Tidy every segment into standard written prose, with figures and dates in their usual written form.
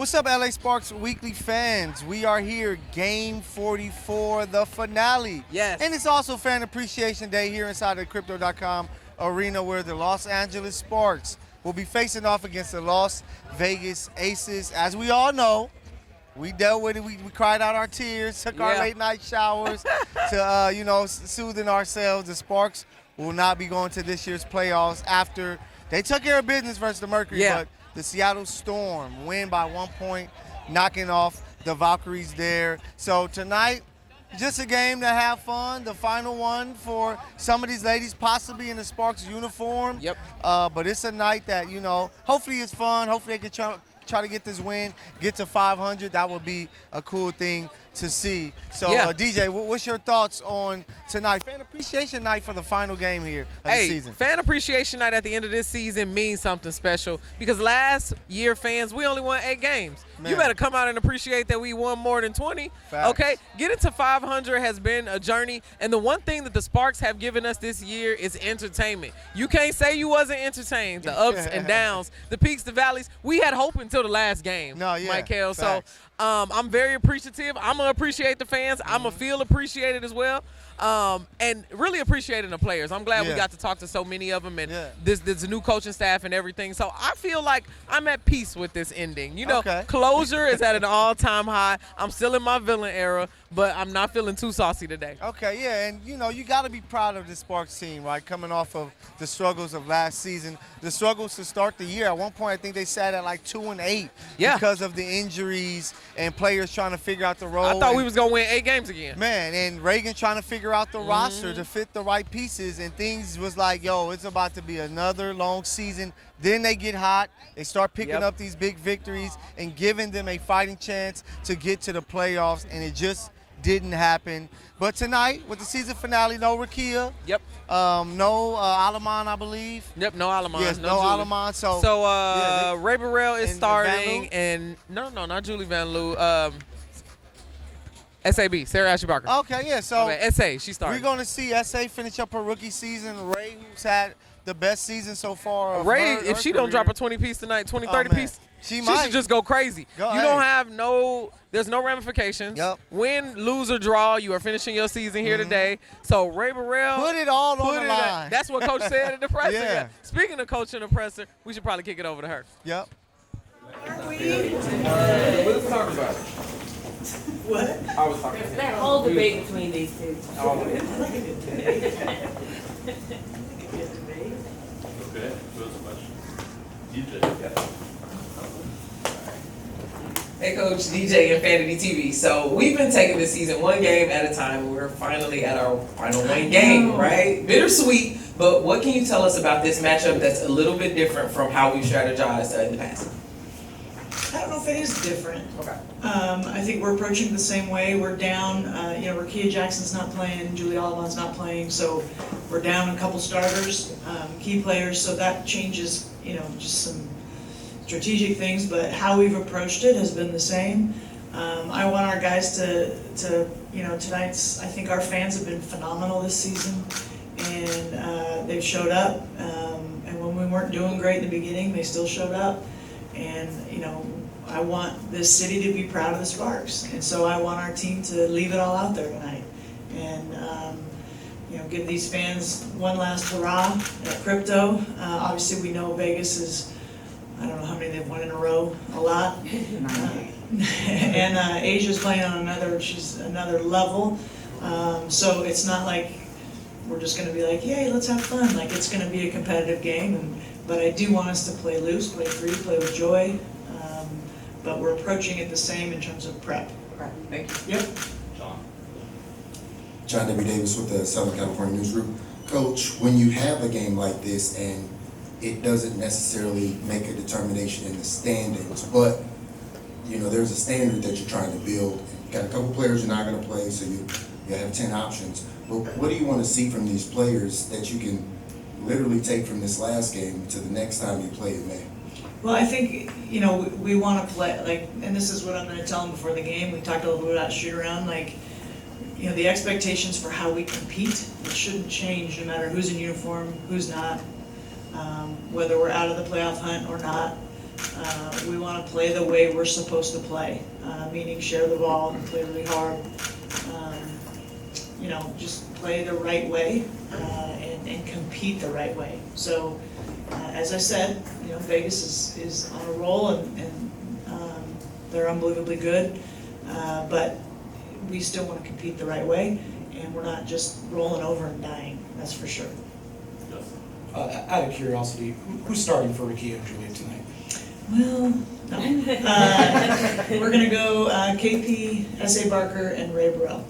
What's up, LA Sparks Weekly fans? We are here, Game 44, the finale. Yes. And it's also Fan Appreciation Day here inside the crypto.com arena, where the Los Angeles Sparks will be facing off against the Las Vegas Aces. As we all know, we dealt with it. We cried out our tears, took our late night showers to, soothing ourselves. The Sparks will not be going to this year's playoffs after they took care of business versus the Mercury, but the Seattle Storm win by 1 point, knocking off the Valkyries there. So tonight, just a game to have fun, the final one for some of these ladies possibly in the Sparks uniform. Yep. But it's a night that, hopefully it's fun. Hopefully they can try to get this win, get to 500. That would be a cool thing to see. So, DJ, what's your thoughts on tonight? Fan Appreciation Night for the final game here of the season. Fan Appreciation Night at the end of this season means something special because last year, fans, we only won 8 games. Man. You better come out and appreciate that we won more than 20. Facts. Okay? Getting to 500 has been a journey, and the one thing that the Sparks have given us this year is entertainment. You can't say you wasn't entertained. The ups and downs, the peaks, the valleys. We had hope until the last game, Michael. So I'm very appreciative. I'm going to appreciate the fans. I'm going to feel appreciated as well. And really appreciating the players. I'm glad we got to talk to so many of them and this new coaching staff and everything. So I feel like I'm at peace with this ending. Closure is at an all-time high. I'm still in my villain era, but I'm not feeling too saucy today. Okay, yeah, and you got to be proud of the Sparks team, right? Coming off of the struggles of last season, the struggles to start the year. At one point, I think they sat at like 2-8 because of the injuries and players trying to figure out the role. I thought we was gonna win 8 games again. Man, and Reagan trying to figure out the roster to fit the right pieces, and things was like, it's about to be another long season. Then they get hot. They start picking up these big victories and giving them a fighting chance to get to the playoffs, and it just didn't happen. But tonight, with the season finale, no Rakia. Yep. No Alaman, I believe. Yep, no Alaman. Yes, no Alaman. So Ray Burrell is starting, and no, not Julie Van Loo. SAB, Sarah Ashley Barker. Okay, yeah. So SA, she started. We're going to see SA finish up her rookie season. Ray, who's had the best season so far. Ray, if she don't drop a 20-piece tonight, 30 piece, she should just go crazy. Don't have there's no ramifications. Yep. Win, lose, or draw, you are finishing your season here today. So Ray Burrell. Put it all on the line. That's what Coach said at the presser. Speaking of Coach and the presser, we should probably kick it over to her. Yep. Let's talk about it. What? I was talking. There's that whole debate between these two. Okay. Hey Coach, DJ and Fantasy TV. So we've been taking this season one game at a time. We're finally at our final one game, right? Bittersweet, but what can you tell us about this matchup that's a little bit different from how we've strategized in the past? I don't know if it is different. Okay. I think we're approaching the same way. We're down, Rakia Jackson's not playing, Julie Olivan's not playing, so we're down a couple starters, key players, so that changes, just some strategic things, but how we've approached it has been the same. I want our guys to tonight's, I think our fans have been phenomenal this season, and they've showed up, and when we weren't doing great in the beginning, they still showed up, and, I want this city to be proud of the Sparks, and so I want our team to leave it all out there tonight, and give these fans one last hurrah at crypto. Obviously, we know Vegas is, I don't know how many they've won in a row, a lot, and Asia's playing on another level, so it's not like we're just going to be like, yay, let's have fun. Like, it's going to be a competitive game, but I do want us to play loose, play free, play with joy. But we're approaching it the same in terms of prep. Okay, thank you. Yep. John W. Davis with the Southern California News Group. Coach, when you have a game like this and it doesn't necessarily make a determination in the standings, but there's a standard that you're trying to build. You got a couple players you're not going to play, so you have 10 options. But what do you want to see from these players that you can literally take from this last game to the next time you play in May? Well, I think, we want to play, and this is what I'm going to tell them before the game. We talked a little bit about shoot around, the expectations for how we compete, it shouldn't change no matter who's in uniform, who's not, whether we're out of the playoff hunt or not. We want to play the way we're supposed to play, meaning share the ball and play really hard. Just play the right way and compete the right way. So, as I said, Vegas is on a roll and they're unbelievably good, but we still want to compete the right way, and we're not just rolling over and dying. That's for sure. Out of curiosity, who's starting for Ricky and Julia tonight? Well, no. We're going to go KP, S.A. Barker, and Ray Burrell,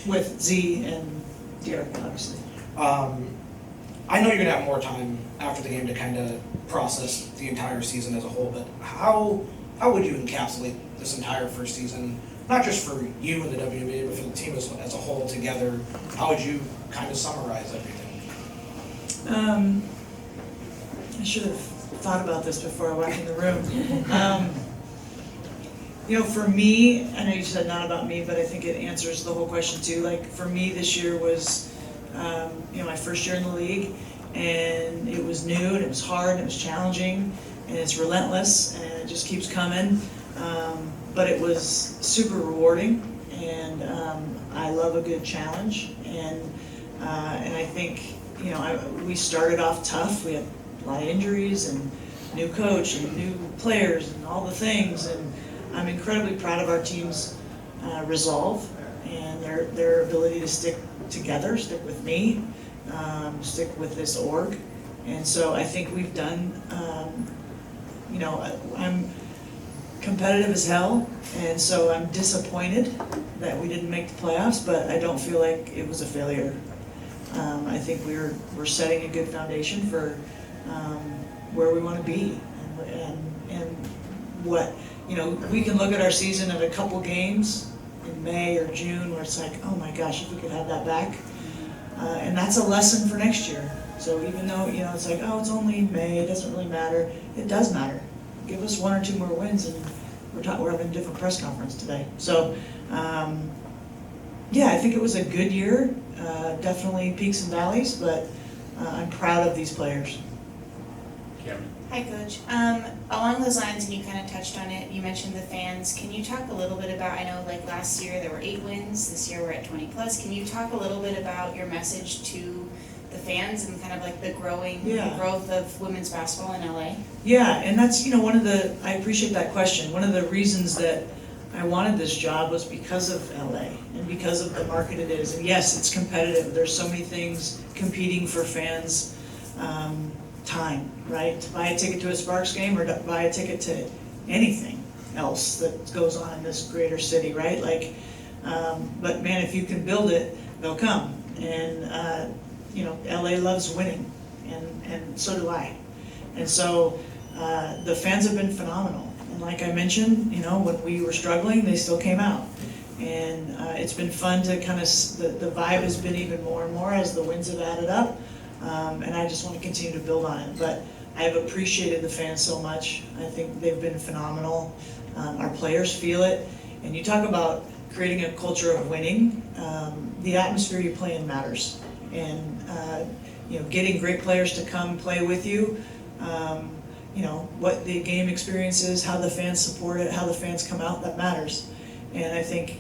with Z and Derek, obviously. I know you're going to have more time after the game to kind of process the entire season as a whole, but how would you encapsulate this entire first season, not just for you and the WNBA, but for the team as a whole together? How would you kind of summarize everything? I should have thought about this before I walked in the room. For me, I know you said not about me, but I think it answers the whole question too. Like, for me, this year was, my first year in the league, and it was new, and it was hard, and it was challenging, and it's relentless, and it just keeps coming. But it was super rewarding, and I love a good challenge, and I think, we started off tough. We had a lot of injuries and new coach and new players and all the things, and I'm incredibly proud of our team's resolve and their ability to stick together, stick with me, stick with this org. And so I think we've done, I'm competitive as hell, and so I'm disappointed that we didn't make the playoffs, but I don't feel like it was a failure. I think we're setting a good foundation for where we want to be, and what, we can look at our season at a couple games in May or June where it's like, oh my gosh, if we could have that back, and that's a lesson for next year. So even though, it's like, oh, it's only May, it doesn't really matter, it does matter. Give us one or two more wins, and we're having a different press conference today. So, I think it was a good year. Definitely peaks and valleys, but I'm proud of these players. Hi, Coach. Along those lines, and you kind of touched on it, you mentioned the fans. Can you talk a little bit about, I know like last year there were 8 wins, this year we're at 20 plus. Can you talk a little bit about your message to the fans and kind of like the growth of women's basketball in LA? Yeah, and that's, I appreciate that question. One of the reasons that I wanted this job was because of LA and because of the market it is. And yes, it's competitive. There's so many things competing for fans' time, right? To buy a ticket to a Sparks game or to buy a ticket to anything else that goes on in this greater city, right? Like, but man, if you can build it, they'll come. And, LA loves winning, and so do I. And so the fans have been phenomenal. And like I mentioned, when we were struggling, they still came out. And it's been fun to kind of, the vibe has been even more and more as the wins have added up. And I just want to continue to build on it. But I have appreciated the fans so much. I think they've been phenomenal. Our players feel it. And you talk about creating a culture of winning. The atmosphere you play in matters. And, getting great players to come play with you, what the game experience is, how the fans support it, how the fans come out, that matters. And I think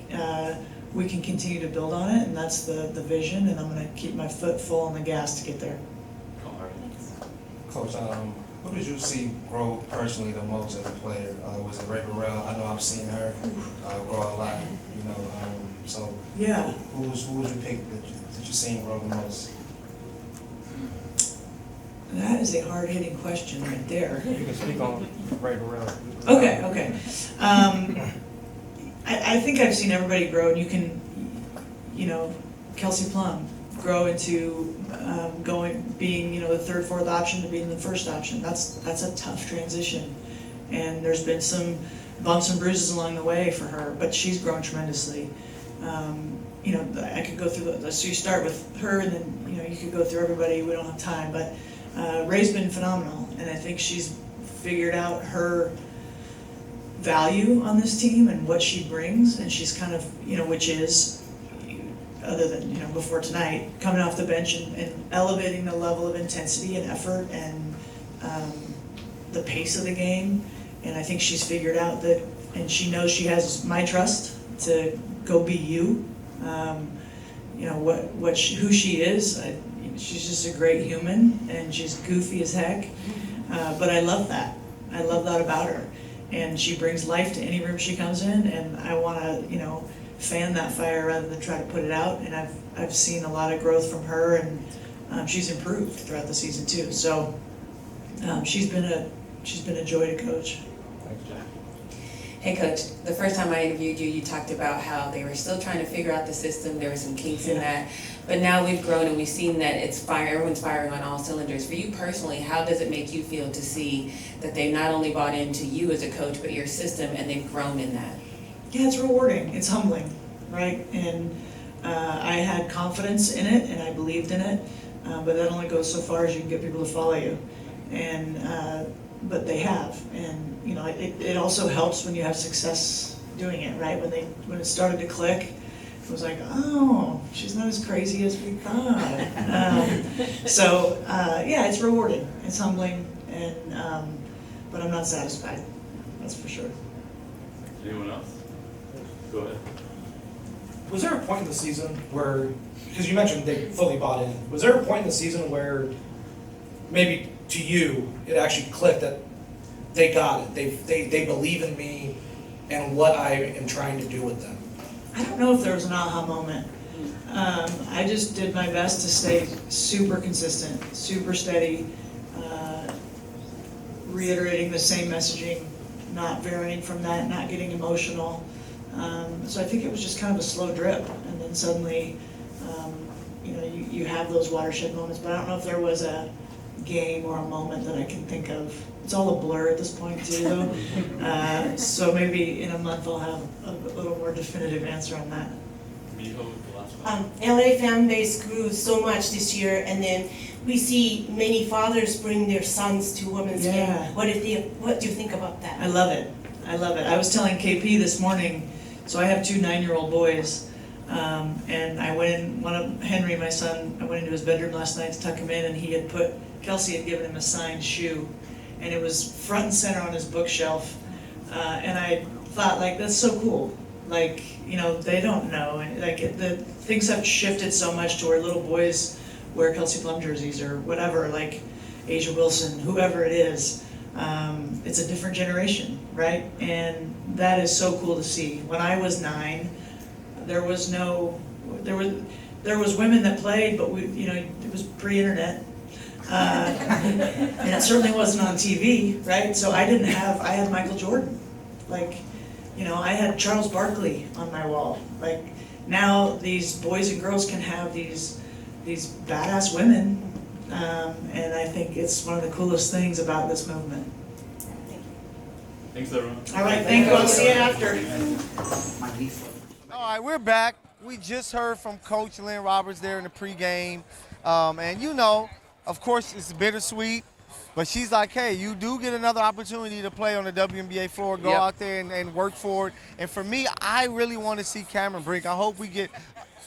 we can continue to build on it, and that's the vision, and I'm going to keep my foot full on the gas to get there. Coach, who did you see grow personally the most as a player? Was it Ray Burrell? I know I've seen her grow a lot, so Yeah. Who would you pick that you seen grow the most? That is a hard-hitting question right there. You can speak on Ray Burrell. Okay. I think I've seen everybody grow, and you can, Kelsey Plum grow into being, the third, fourth option to being the first option. That's a tough transition, and there's been some bumps and bruises along the way for her, but she's grown tremendously. I could go through so you start with her, and then you could go through everybody. We don't have time, but Ray's been phenomenal, and I think she's figured out her value on this team and what she brings, and she's kind of, which is, other than, before tonight, coming off the bench and elevating the level of intensity and effort and, the pace of the game, and I think she's figured out that, and she knows she has my trust to go be you. You know who she is. She's just a great human, and she's goofy as heck. But I love that. I love that about her, and she brings life to any room she comes in. And I want to, fan that fire rather than try to put it out. And I've seen a lot of growth from her, and she's improved throughout the season too. So she's been a joy to coach. Thanks, Jack. Hey Coach, the first time I interviewed you, you talked about how they were still trying to figure out the system. There were some kinks in that, but now we've grown and we've seen that everyone's firing on all cylinders. For you personally, how does it make you feel to see that they've not only bought into you as a coach, but your system, and they've grown in that? Yeah, it's rewarding. It's humbling, right? And I had confidence in it, and I believed in it, but that only goes so far as you can get people to follow you. And but they have, and it also helps when you have success doing it, right? When it started to click, it was like, oh, she's not as crazy as we thought. Yeah, it's rewarding, it's humbling, and but I'm not satisfied. That's for sure. Anyone else? Go ahead. Was there a point in the season where, because you mentioned they fully bought in, was there a point in the season where maybe to you it actually clicked that they got it, they believe in me and what I am trying to do with them? I don't know if there was an aha moment. I just did my best to stay super consistent, super steady, reiterating the same messaging, not varying from that, not getting emotional. So I think it was just kind of a slow drip, and then suddenly, you have those watershed moments, but I don't know if there was a game or a moment that I can think of. It's all a blur at this point too, though. So maybe in a month I'll have a little more definitive answer on that. Miho, the last one. LA fan base grew so much this year, and then we see many fathers bring their sons to women's game. What do you think about that? I love it. I love it. I was telling KP this morning, so I have two 9-year-old boys, and I went in, Henry, my son, I went into his bedroom last night to tuck him in, and Kelsey had given him a signed shoe, and it was front and center on his bookshelf, and I thought, that's so cool. They don't know, and the things have shifted so much to where little boys wear Kelsey Plum jerseys or whatever, like Asia Wilson, whoever it is. It's a different generation, right? And that is so cool to see. When I was 9, there was women that played, but it was pre-internet. And it certainly wasn't on TV, right? So I had Michael Jordan. I had Charles Barkley on my wall. Now these boys and girls can have these badass women, and I think it's one of the coolest things about this movement. Thanks, everyone. All right, thank you. I'll see you after. All right, we're back. We just heard from Coach Lynn Roberts there in the pregame. And of course, it's bittersweet, but she's like, hey, you do get another opportunity to play on the WNBA floor. Go out there and work for it. And for me, I really want to see Cameron Brink. I hope we get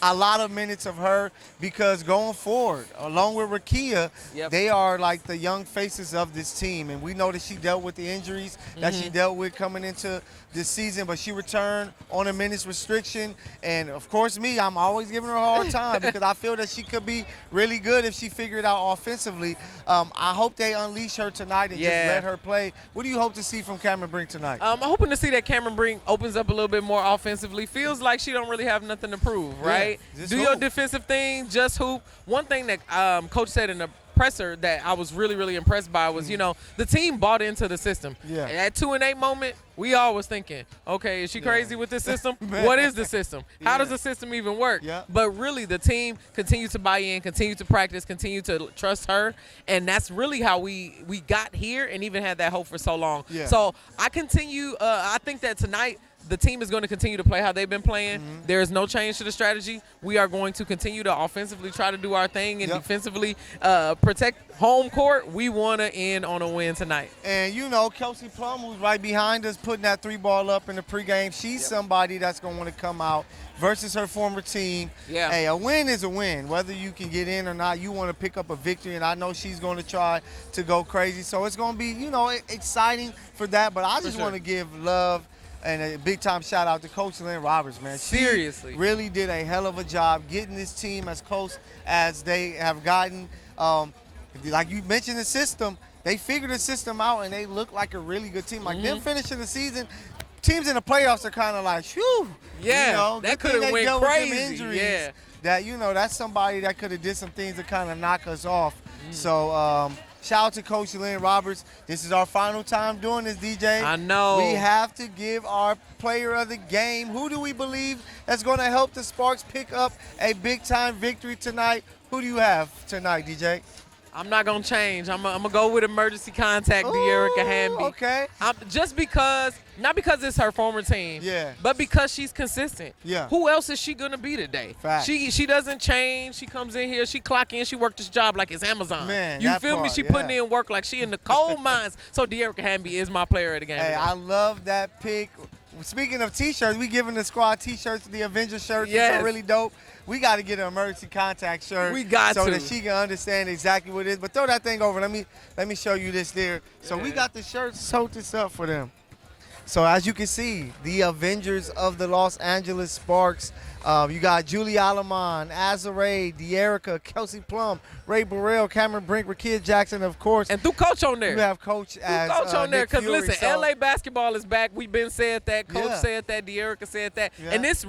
a lot of minutes of her, because going forward, along with Rakia, they are like the young faces of this team. And we know that she dealt with the injuries that she dealt with coming into this season, but she returned on a minutes restriction. And of course I'm always giving her a hard time because I feel that she could be really good if she figured it out offensively. I hope they unleash her tonight and just let her play. What do you hope to see from Cameron Brink tonight? I'm hoping to see that Cameron Brink opens up a little bit more offensively. Feels like she don't really have nothing to prove, right? Do your defensive thing, just hoop. One thing that Coach said in the presser that I was really, really impressed by was, the team bought into the system. Yeah. At 2-8 moment, we all was thinking, okay, is she crazy with this system? What is the system? How does the system even work? But really, the team continued to buy in, continued to practice, continued to trust her, and that's really how we got here and even had that hope for so long. So I think that tonight, the team is going to continue to play how they've been playing. There is no change to the strategy. We are going to continue to offensively try to do our thing and defensively protect home court. We want to end on a win tonight. And, you know, Kelsey Plum, who's right behind us, putting that 3-ball up in the pregame, she's somebody that's going to want to come out versus her former team. Yeah. Hey, a win is a win. Whether you can get in or not, you want to pick up a victory, and I know she's going to try to go crazy. So it's going to be, you know, exciting for that. But I just want to give love and a big-time shout-out to Coach Lynn Roberts, man. Seriously. She really did a hell of a job getting this team as close as they have gotten. Like you mentioned the system, they figured the system out, and they look like a really good team. Like them finishing the season, teams in the playoffs are kind of like, whew. Yeah, you know, that good could thing have they went dealt with them crazy. injuries. Yeah. That, you know, that's somebody that could have did some things to kind of knock us off. So shout out to Coach Lynn Roberts. This is our final time doing this, DJ. I know. We have to give our player of the game. Who do we believe that's going to help the Sparks pick up a big-time victory tonight? Who do you have tonight, DJ? I'm not going to change. I'm going to go with emergency contact, De'Erica Hamby. Okay. Just because, not because it's her former team, but because she's consistent. Yeah. Who else is she going to be today? Facts. She doesn't change. She comes in here, she clock in, she worked this job like it's Amazon. Man, you that feel me? part, She putting in work like she in the coal mines. So De'Erica Hamby is my player of the game. Hey, today. I love that pick. Speaking of T-shirts, we giving the squad T-shirts, the Avengers shirts, which are really dope. We got to get an emergency contact shirt. We got so to. that she can understand exactly what it is. But throw that thing over. Let me show you this there. So we got the shirts. Sew this up for them. So as you can see, the Avengers of the Los Angeles Sparks. You got Julie Alamon, Azarae, De'Erica, Kelsey Plum, Ray Burrell, Cameron Brink, Rakia Jackson, of course. And through Coach on there. You have Coach as Coach on there, Nick because Fury, listen, so- LA basketball is back. We've been said that. Coach said that. De'Erica said that. Yeah. And this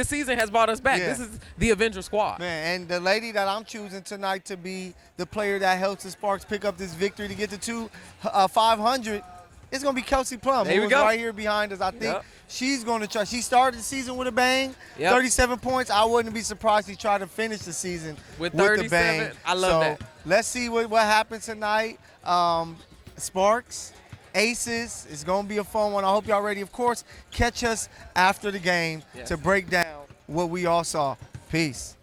season has brought us back. Yeah. This is the Avengers squad. Man, and the lady that I'm choosing tonight to be the player that helps the Sparks pick up this victory to get to 500, it's going to be Kelsey Plum, There who we is go. right here behind us. I think she's going to try. She started the season with a bang, Yep. 37 points. I wouldn't be surprised if she tried to finish the season With the 37. bang. I love that. Let's see what happens tonight. Sparks, Aces, it's going to be a fun one. I hope y'all ready. Of course, catch us after the game to break down what we all saw. Peace.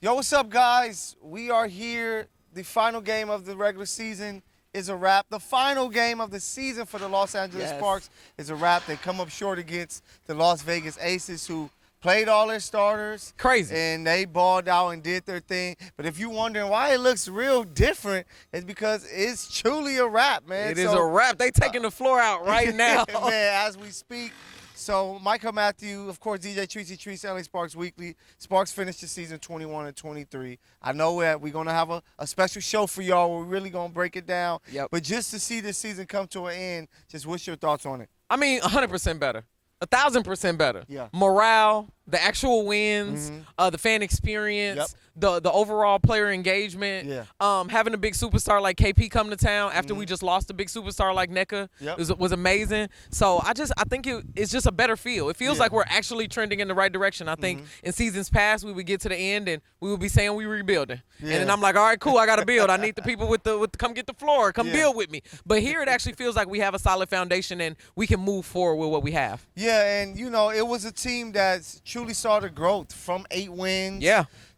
Yo, what's up, guys? We are here. The final game of the regular season is a wrap. The final game of the season for the Los Angeles Sparks is a wrap. They come up short against the Las Vegas Aces, who played all their starters. Crazy. And they balled out and did their thing. But if you're wondering why it looks real different, it's because it's truly a wrap, man. It is a wrap. They taking the floor out right now. Man, as we speak. So, Michael Matthew, of course, DJ Treacy Treats, LA Sparks Weekly. Sparks finished the season 21-23. I know that we're going to have a special show for y'all. We're really going to break it down. Yep. But just to see this season come to an end, just what's your thoughts on it? I mean, 100% better. 1,000% better. Yeah. Morale, the actual wins, the fan experience, the overall player engagement. Yeah. Having a big superstar like KP come to town after we just lost a big superstar like NECA was amazing. So I think it's just a better feel. It feels like we're actually trending in the right direction. I think in seasons past we would get to the end and we would be saying we rebuilding. Yeah. And then I'm like, all right, cool, I got to build. I need the people with the come get the floor, come build with me. But here it actually feels like we have a solid foundation and we can move forward with what we have. Yeah, and, you know, it was a team that truly saw the growth from 8 wins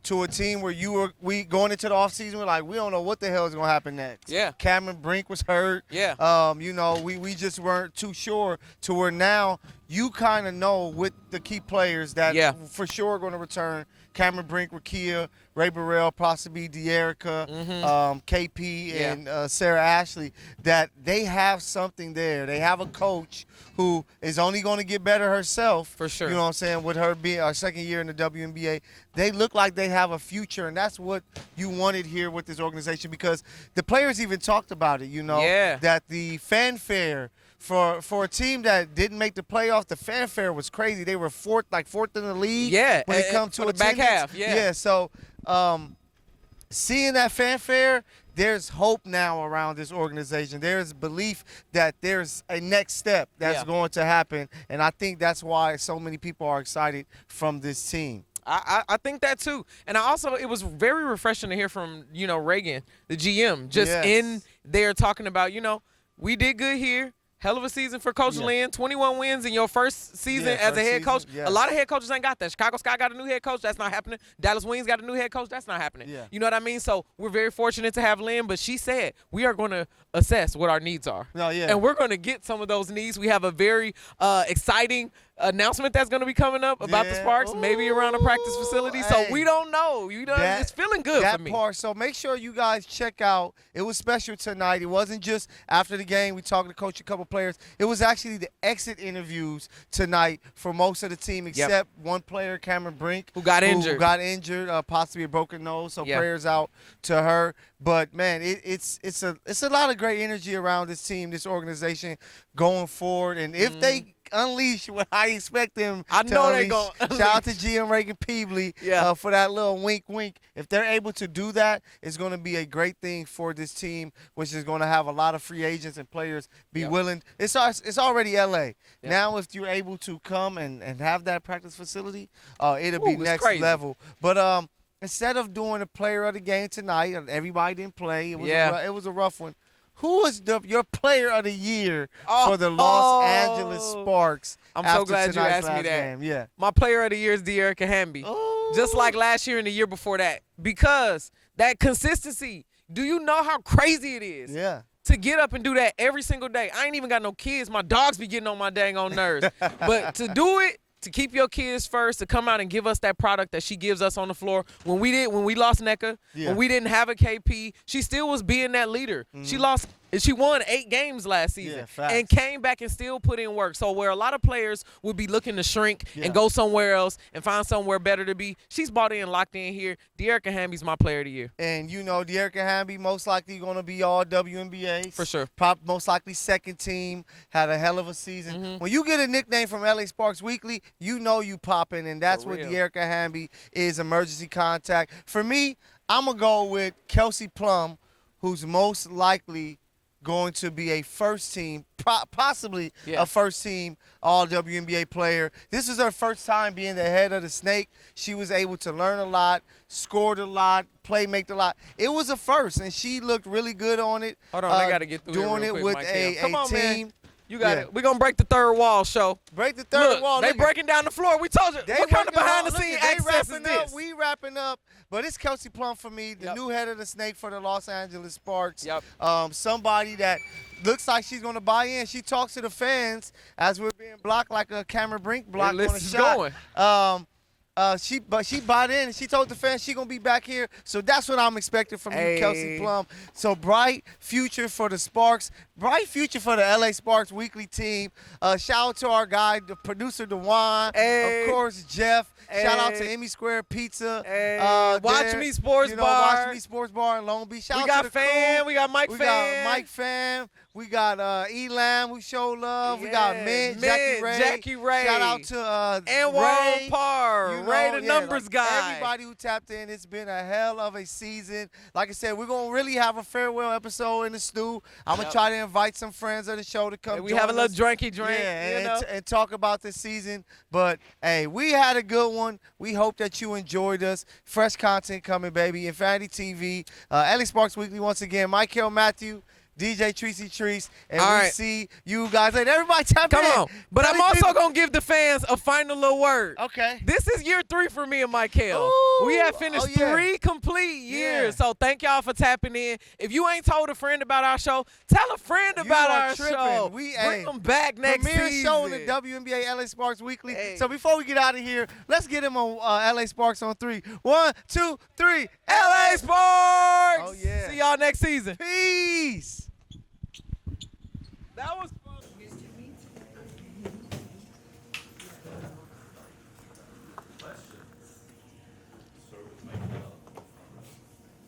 to a team where we going into the offseason, we're like, we don't know what the hell is going to happen next. Yeah. Cameron Brink was hurt. Yeah. You know, we just weren't too sure to where now you kind of know with the key players that for sure are going to return. Cameron Brink, Rakia, Ray Burrell, possibly De'Erica, KP, and Sarah Ashley, that they have something there. They have a coach who is only going to get better herself. For sure. You know what I'm saying? With her being our second year in the WNBA, they look like they have a future, and that's what you wanted here with this organization because the players even talked about it, you know, that the fanfare for a team that didn't make the playoffs, the fanfare was crazy. They were fourth in the league. Yeah, when it comes to the back half. Yeah. So seeing that fanfare, there's hope now around this organization. There's belief that there's a next step that's going to happen, and I think that's why so many people are excited from this team. I think that too. And it was very refreshing to hear from, you know, Reagan, the GM, just in there talking about, you know, we did good here. Hell of a season for Coach Lynn. 21 wins in your first season as a head coach. A lot of head coaches ain't got that. Chicago Sky got a new head coach. That's not happening. Dallas Wings got a new head coach. That's not happening. You know what I mean? So we're very fortunate to have Lynn, but she said we are going to assess what our needs are. And we're going to get some of those needs. We have a very exciting announcement that's going to be coming up about the Sparks, maybe around a practice facility. So we don't know. You know, it's feeling good for me. That part. So make sure you guys check out. It was special tonight. It wasn't just after the game. We talked to coach a couple players. It was actually the exit interviews tonight for most of the team, except one player, Cameron Brink, who got injured, possibly a broken nose. So prayers out to her. But man, it's a lot of great energy around this team, this organization going forward. And if they unleash what I expect them to unleash. Shout out to GM Reagan Peebley for that little wink. If they're able to do that, it's going to be a great thing for this team, which is going to have a lot of free agents and players be willing. It's already LA. Now if you're able to come and have that practice facility, it'll be next level. But instead of doing a player of the game tonight, everybody didn't play. It was a rough one. Who is your player of the year for the Los Angeles Sparks? I'm so glad you asked me that. Yeah. My player of the year is De'Erica Hamby. Just like last year and the year before that. Because that consistency, do you know how crazy it is? Yeah. To get up and do that every single day. I ain't even got no kids. My dogs be getting on my dang on nerves. But to do it, to keep your kids first, to come out and give us that product that she gives us on the floor. When we lost NECA, when we didn't have a KP, she still was being that leader. She won 8 games last season and came back and still put in work. So where a lot of players would be looking to shrink and go somewhere else and find somewhere better to be, she's bought in, locked in here. De'Erica Hamby's my player of the year. And you know, De'Erica Hamby most likely going to be all WNBA. For sure. Most likely second team, had a hell of a season. When you get a nickname from LA Sparks Weekly, you know you popping, and that's what De'Erica Hamby is, emergency contact. For me, I'm going to go with Kelsey Plum, who's most likely going to be a first team, possibly a first team all WNBA player. This is her first time being the head of the Snake. She was able to learn a lot, scored a lot, make a lot. It was a first, and she looked really good on it. Hold on, I got to get through doing it with a team. Man. You got Yeah. it. We're going to break the third wall, show. Break the third Look, wall. they Look at- breaking down the floor. We told you. They What kind of working hard. behind-the-scenes Look at- access they is wrapping up. this? We wrapping up. But it's Kelsey Plum for me, the Yep. new head of the snake for the Los Angeles Sparks. Yep. Somebody that looks like she's going to buy in. She talks to the fans as we're being blocked like a Cameron Brink block on list a is shot. going. She bought in and she told the fans she gonna be back here. So that's what I'm expecting from you, Kelsey Hey. Plum. So bright future for the Sparks, bright future for the LA Sparks weekly team. Shout out to our guy, the producer Dewan, Hey. of course Jeff. Shout out to Hey. Emmy Square Pizza. Hey. Watch there. Me Sports you know, Bar. Watch Me Sports Bar in Long Beach. Shout We out got to the Fan. crew. We got Mike We Fan. got Mike Fan. We got Elam who show love. We got Yeah, Mint, Mint, Jackie Jackie Ray. Shout out to And Ray. Warren Parr. You know, Ray the yeah, numbers like guy. Everybody who tapped in, it's been a hell of a season. Like I said, we're going to really have a farewell episode in the stew. I'm going to try to invite some friends of the show to come We join have a little us. drinky drink. Yeah, you know? and talk about this season. But, hey, we had a good one. We hope that you enjoyed us. Fresh content coming, baby. Infinity TV. Ellie Sparks Weekly once again. Michael Matthew. DJ Tracy Treese, and All we right. see you guys later. Everybody tap Come in. on. But I'm also going to give the fans a final little word. Okay. This is year 3 for me and Michael. Ooh, We have finished oh, yeah. 3 complete years. Yeah. So thank y'all for tapping in. If you ain't told a friend about our show, tell a friend about are our tripping. show. We Bring ain't. them back next Premier season. show in the WNBA LA Sparks Weekly. Hey. So before we get out of here, let's get him on LA Sparks on 3. 1, 2, 3. LA Sparks. Oh, yeah. See y'all next season. Peace. That was fun.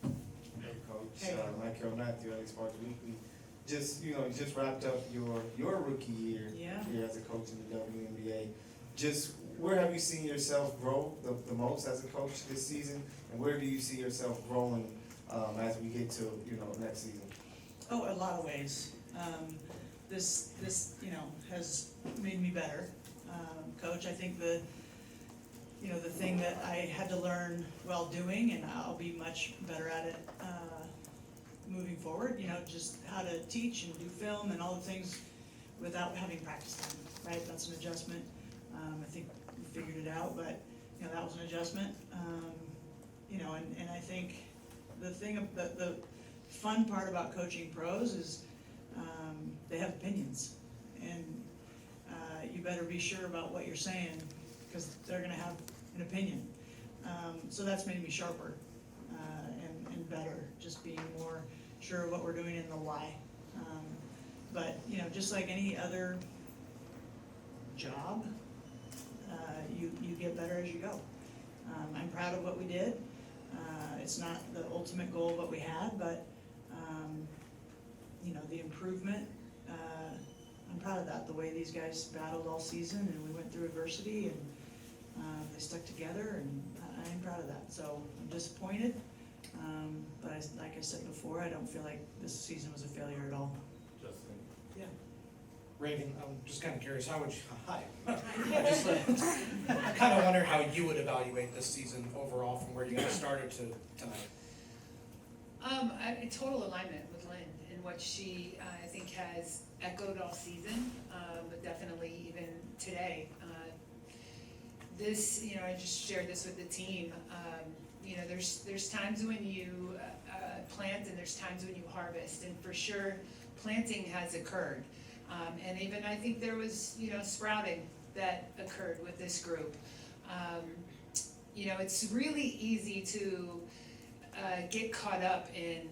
Hey, Coach. Michael Matthew, LA Sparks Weekly. Just wrapped up your rookie year Yeah. here as a coach in the WNBA. Just where have you seen yourself grow the most as a coach this season, and where do you see yourself growing as we get to next season? Oh, a lot of ways. This has made me better. Coach, I think the thing that I had to learn while doing, and I'll be much better at it moving forward, just how to teach and do film and all the things without having practice time, right? That's an adjustment. I think we figured it out, but, that was an adjustment. And I think the fun part about coaching pros is they have opinions, and you better be sure about what you're saying, because they're gonna have an opinion. So that's made me sharper and better, just being more sure of what we're doing and the why. But just like any other job, you get better as you go. I'm proud of what we did. It's not the ultimate goal of what we had, but the improvement, I'm proud of that, the way these guys battled all season and we went through adversity and they stuck together, and I am proud of that. So I'm disappointed, but like I said before, I don't feel like this season was a failure at all. Justin. Yeah. Reagan, I'm just kind of curious, how would you, hi. I kind of wonder how you would evaluate this season overall from where you guys started to tonight. A total alignment with Lynn and what she, I think, has echoed all season, but definitely even today. This, I just shared this with the team. There's times when you plant and there's times when you harvest, and for sure, planting has occurred. And even I think there was, sprouting that occurred with this group. It's really easy to get caught up in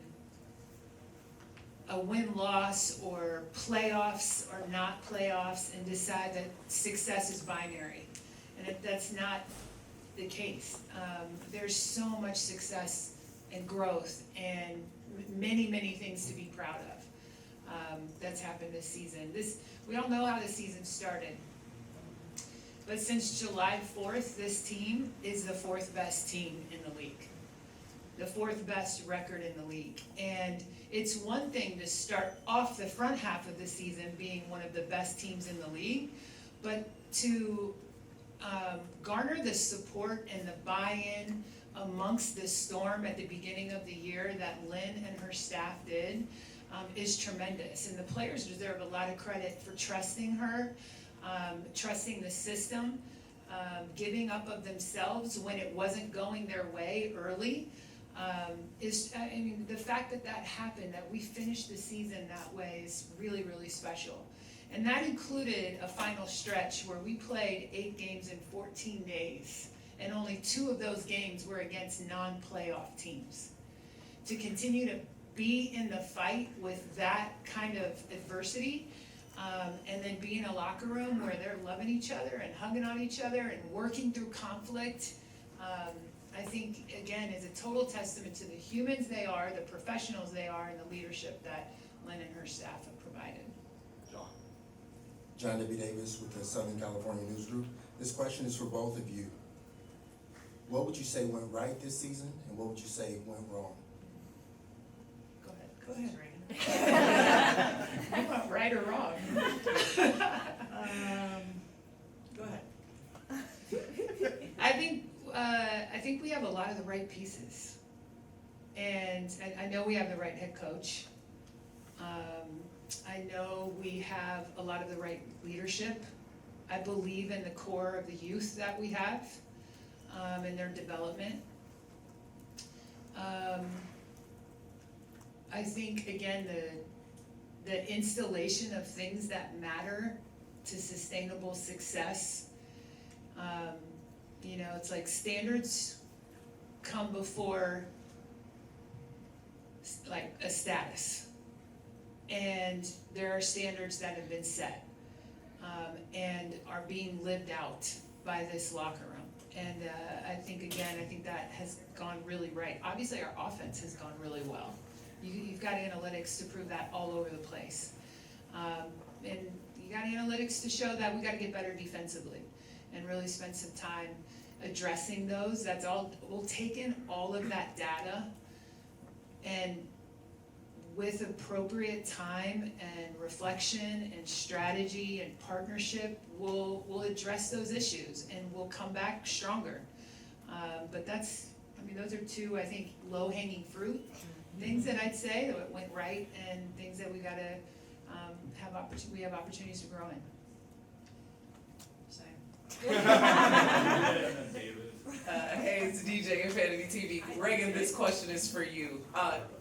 a win-loss or playoffs or not playoffs and decide that success is binary. And that's not the case. There's so much success and growth and many, many things to be proud of. That's happened this season. We all know how the season started. But since July 4th, this team is the 4th best team in the league. The 4th best record in the league. And it's one thing to start off the front half of the season being one of the best teams in the league, but to garner the support and the buy-in amongst the storm at the beginning of the year that Lynn and her staff did, is tremendous. And the players deserve a lot of credit for trusting her, trusting the system, giving up of themselves when it wasn't going their way early. The fact that that happened, that we finished the season that way is really, really special. And that included a final stretch where we played 8 games in 14 days, and only 2 of those games were against non-playoff teams. To continue to be in the fight with that kind of adversity, and then be in a locker room where they're loving each other and hugging on each other and working through conflict, I think, again, is a total testament to the humans they are, the professionals they are, and the leadership that Lynn and her staff have provided. John W. Davis with the Southern California News Group. This question is for both of you. What would you say went right this season, and what would you say went wrong? Go ahead, Raina. You want right or wrong? Go ahead. I think we have a lot of the right pieces, and I know we have the right head coach. I know we have a lot of the right leadership. I believe in the core of the youth that we have, and their development. I think, again, the installation of things that matter to sustainable success. It's like standards come before like a status. And there are standards that have been set and are being lived out by this locker room. And I think that has gone really right. Obviously, our offense has gone really well. You've got analytics to prove that all over the place. And you got analytics to show that we got to get better defensively and really spend some time addressing those. That's all. We'll take in all of that data, and with appropriate time and reflection and strategy and partnership, we'll address those issues and we'll come back stronger. But those are 2, I think, low-hanging fruit things that I'd say that went right, and things that we got to have opportunities to grow in. Hey, it's DJ Infinity TV. Reagan, this question is for you.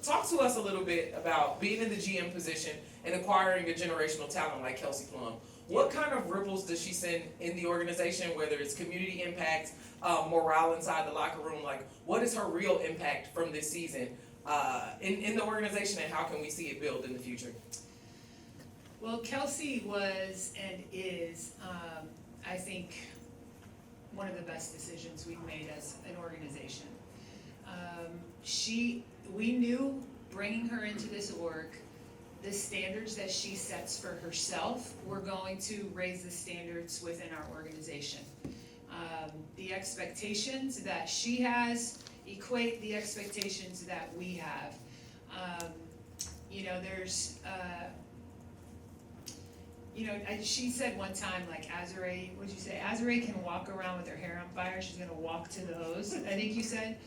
Talk to us a little bit about being in the GM position and acquiring a generational talent like Kelsey Plum. What kind of ripples does she send in the organization, whether it's community impact, morale inside the locker room? Like, what is her real impact from this season in the organization, and how can we see it build in the future? Well, Kelsey was and is, I think, one of the best decisions we've made as an organization. We knew bringing her into this org, the standards that she sets for herself, were going to raise the standards within our organization. The expectations that she has equate the expectations that we have. She said one time, like, Azure, what'd you say? Azure can walk around with her hair on fire. She's gonna walk to the hose, I think you said.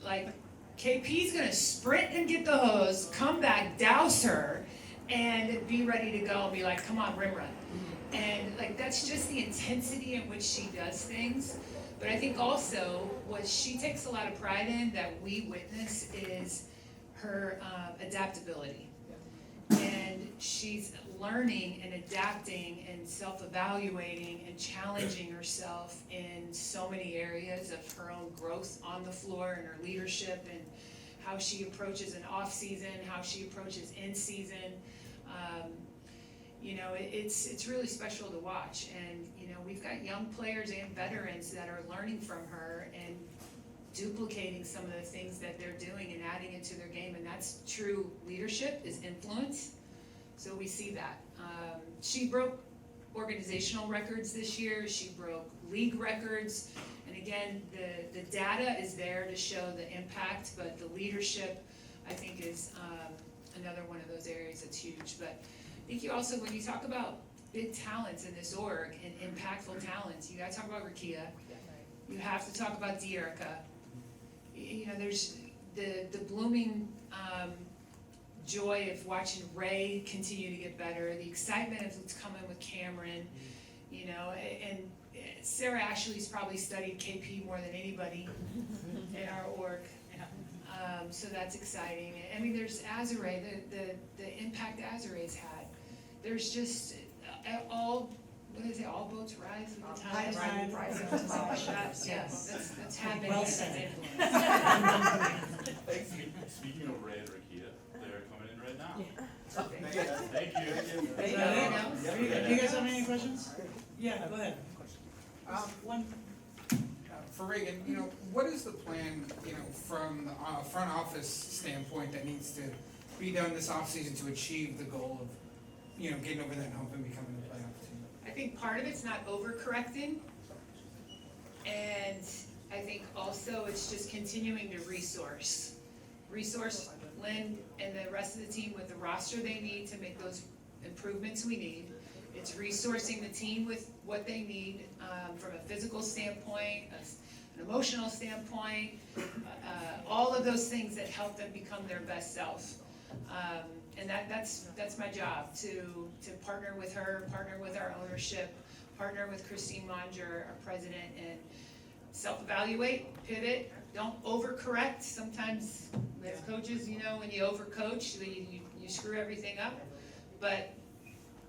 Like, KP's gonna sprint and get the hose, come back, douse her, and be ready to go and be like, come on, rim run. And like, that's just the intensity in which she does things. But I think also what she takes a lot of pride in that we witness is her adaptability. And she's learning and adapting and self-evaluating and challenging herself in so many areas of her own growth on the floor and her leadership and how she approaches an off season, how she approaches in season. It's really special to watch. And we've got young players and veterans that are learning from her and duplicating some of the things that they're doing and adding it to their game, and that's true leadership, is influence. So we see that. She broke organizational records this year. She broke league records. And again, the data is there to show the impact, but the leadership, I think, is another one of those areas that's huge. But I think you also, when you talk about big talents in this org and impactful talents, you gotta talk about Rakia. You have to talk about De'Erica. There's the blooming joy of watching Ray continue to get better, the excitement of what's coming with Cameron, you know, and Sarah Ashley's probably studied KP more than anybody in our org. So that's exciting. I mean, there's Azure, the impact Azure's had. There's just all boats rise with the tide. Yes, that's happening. Well said. Speaking of Ray and Rakia, they're coming in right now. Thank you. Do you guys have any questions? Yeah, go ahead. One. For Reagan, you know, what is the plan, you know, from the front office standpoint that needs to be done this offseason to achieve the goal of, you know, getting over that hump and becoming a playoff team? I think part of it's not overcorrecting, and I think also it's just continuing to resource Lynn and the rest of the team with the roster they need to make those improvements we need. It's resourcing the team with what they need from a physical standpoint, an emotional standpoint, all of those things that help them become their best self. And that's my job, to partner with her, partner with our ownership, partner with Christine Monger, our president, and self-evaluate, pivot, don't overcorrect. Sometimes as coaches, you know, when you overcoach, you screw everything up. But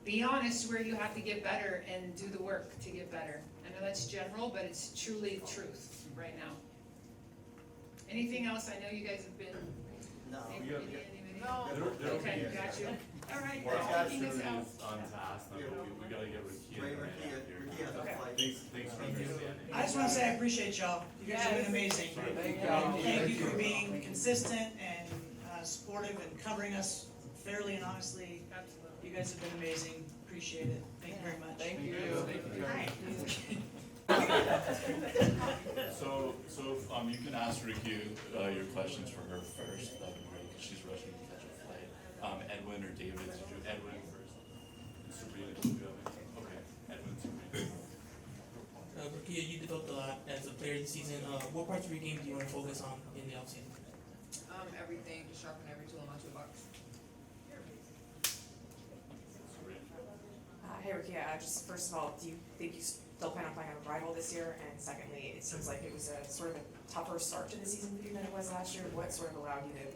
be honest where you have to get better and do the work to get better. I know that's general, but it's truly truth right now. Anything else? I know you guys have been. No. No. Okay, got you. All right. We're Taking us out. on task. We gotta get Rakia and Ray out here. Okay. Thanks for understanding. I just want to say I appreciate y'all. You guys have been amazing. Thank you for being consistent and supportive and covering us fairly and honestly. Absolutely. You guys have been amazing. Appreciate it. Thank you very much. Thank you. So you can ask Riku your questions for her first. That'd be great because she's rushing to catch a flight. Edwin or David, did you Edwin first? Sabrina, did you have anything? Okay, Edwin, Sabrina. Rakia, you developed a lot as a player this season. What parts of your game do you want to focus on in the offseason? Everything, just sharpen every tool in my toolbox. Hey Rakia, just first of all, do you think you still plan on playing on a rival this year? And secondly, it seems like it was a sort of a tougher start to the season for you than it was last year. What sort of allowed you to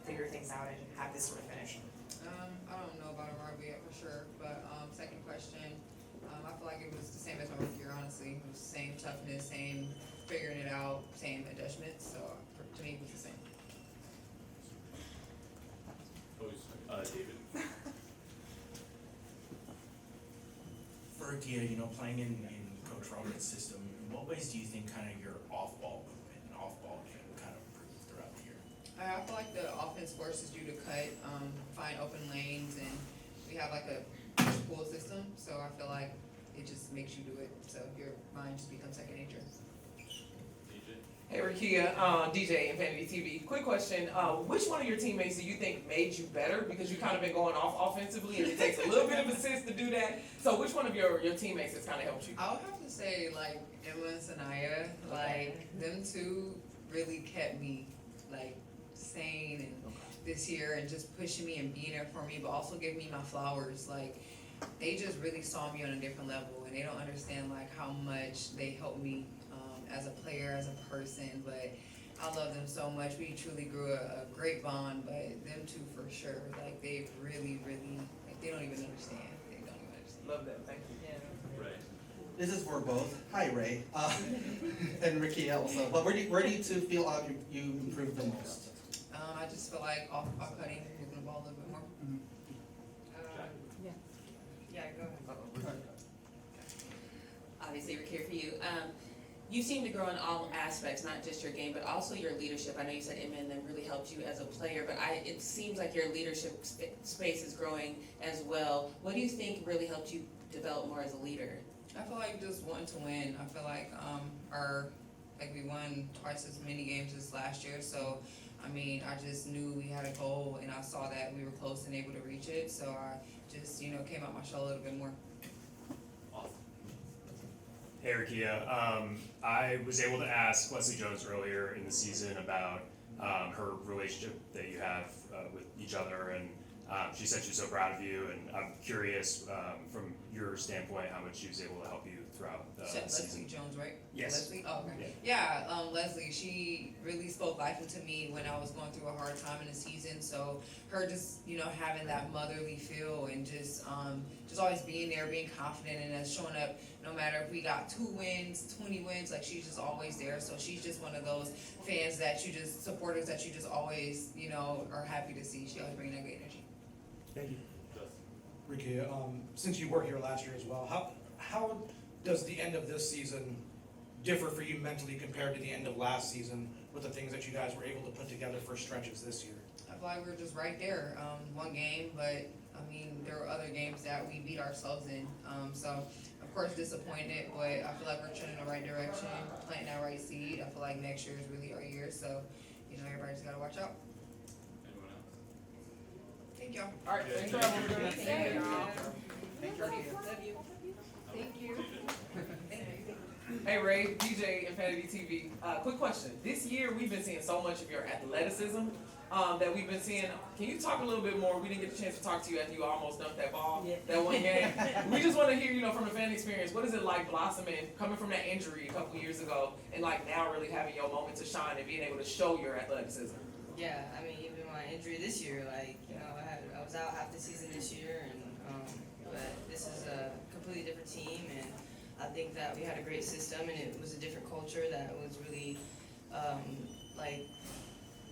figure things out and have this sort of finish? I don't know about a rival yet for sure, but second question, I feel like it was the same as my rookie year, honestly. It was the same toughness, same figuring it out, same adjustments, so to me it was the same. David. For Rakia, you know, playing in Coach Roman's system, in what ways do you think kind of your off-ball movement and off-ball game kind of improved throughout the year? I feel like the offense forces you to cut, find open lanes, and we have like a push-pull system, so I feel like it just makes you do it, so your mind just becomes second nature. Hey Rakia, DJ Infinity TV. Quick question, which one of your teammates do you think made you better? Because you've kind of been going off offensively and it takes a little bit of assist to do that. So which one of your teammates has kind of helped you? I would have to say like Emma and Sanaya, like them two really kept me like sane and this year and just pushing me and being there for me, but also giving me my flowers. Like they just really saw me on a different level and they don't understand like how much they helped me as a player, as a person, but I love them so much. We truly grew a great bond, but them two for sure, like they've really, like they don't even understand. They don't even understand. Love that, thank you. Yeah. Ray. This is for both. Hi, Ray. And Rakia also. But where do you two feel you improved the most? I just feel like off cutting, moving the ball a little bit more. Yeah, go ahead. Obviously, we're here for you. You seem to grow in all aspects, not just your game, but also your leadership. I know you said Emma and them really helped you as a player, but it seems like your leadership space is growing as well. What do you think really helped you develop more as a leader? I feel like just wanting to win. I feel like we won twice as many games as last year, so I mean, I just knew we had a goal and I saw that we were close and able to reach it, so I just, came out my shell a little bit more. Hey Rakia, I was able to ask Wesley Jones earlier in the season about her relationship that you have with each other, and she said she's so proud of you, and I'm curious from your standpoint how much she was able to help you throughout the Leslie season. Jones, right? Yes. Leslie? Oh, okay. Yeah, Leslie, she really spoke life into me when I was going through a hard time in the season. So her just, having that motherly feel and just always being there, being confident, and then showing up no matter if we got 2 wins, 20 wins, like she's just always there. So she's just one of those fans that supporters that you just always, are happy to see. She always brings that good energy. Thank you. Ricky, since you were here last year as well, how does the end of this season differ for you mentally compared to the end of last season with the things that you guys were able to put together for stretches this year? I feel like we were just right there, one game, but there were other games that we beat ourselves in. So of course disappointed, but I feel like we're trending in the right direction, planting that right seed. I feel like next year is really our year, so everybody just gotta watch out. Anyone else? Thank y'all. All right, thanks for having me. Thank you. Thank you. Love you. Thank you. Hey Ray, DJ Infinity TV. Quick question. This year we've been seeing so much of your athleticism that we've been seeing. Can you talk a little bit more? We didn't get a chance to talk to you after you almost dunked that ball, that one game. We just want to hear, from the fan experience, what is it like blossoming, coming from that injury a couple years ago, and now really having your moment to shine and being able to show your athleticism? Yeah, even my injury this year, I was out half the season this year, and but this is a completely different team, and I think that we had a great system, and it was a different culture that was really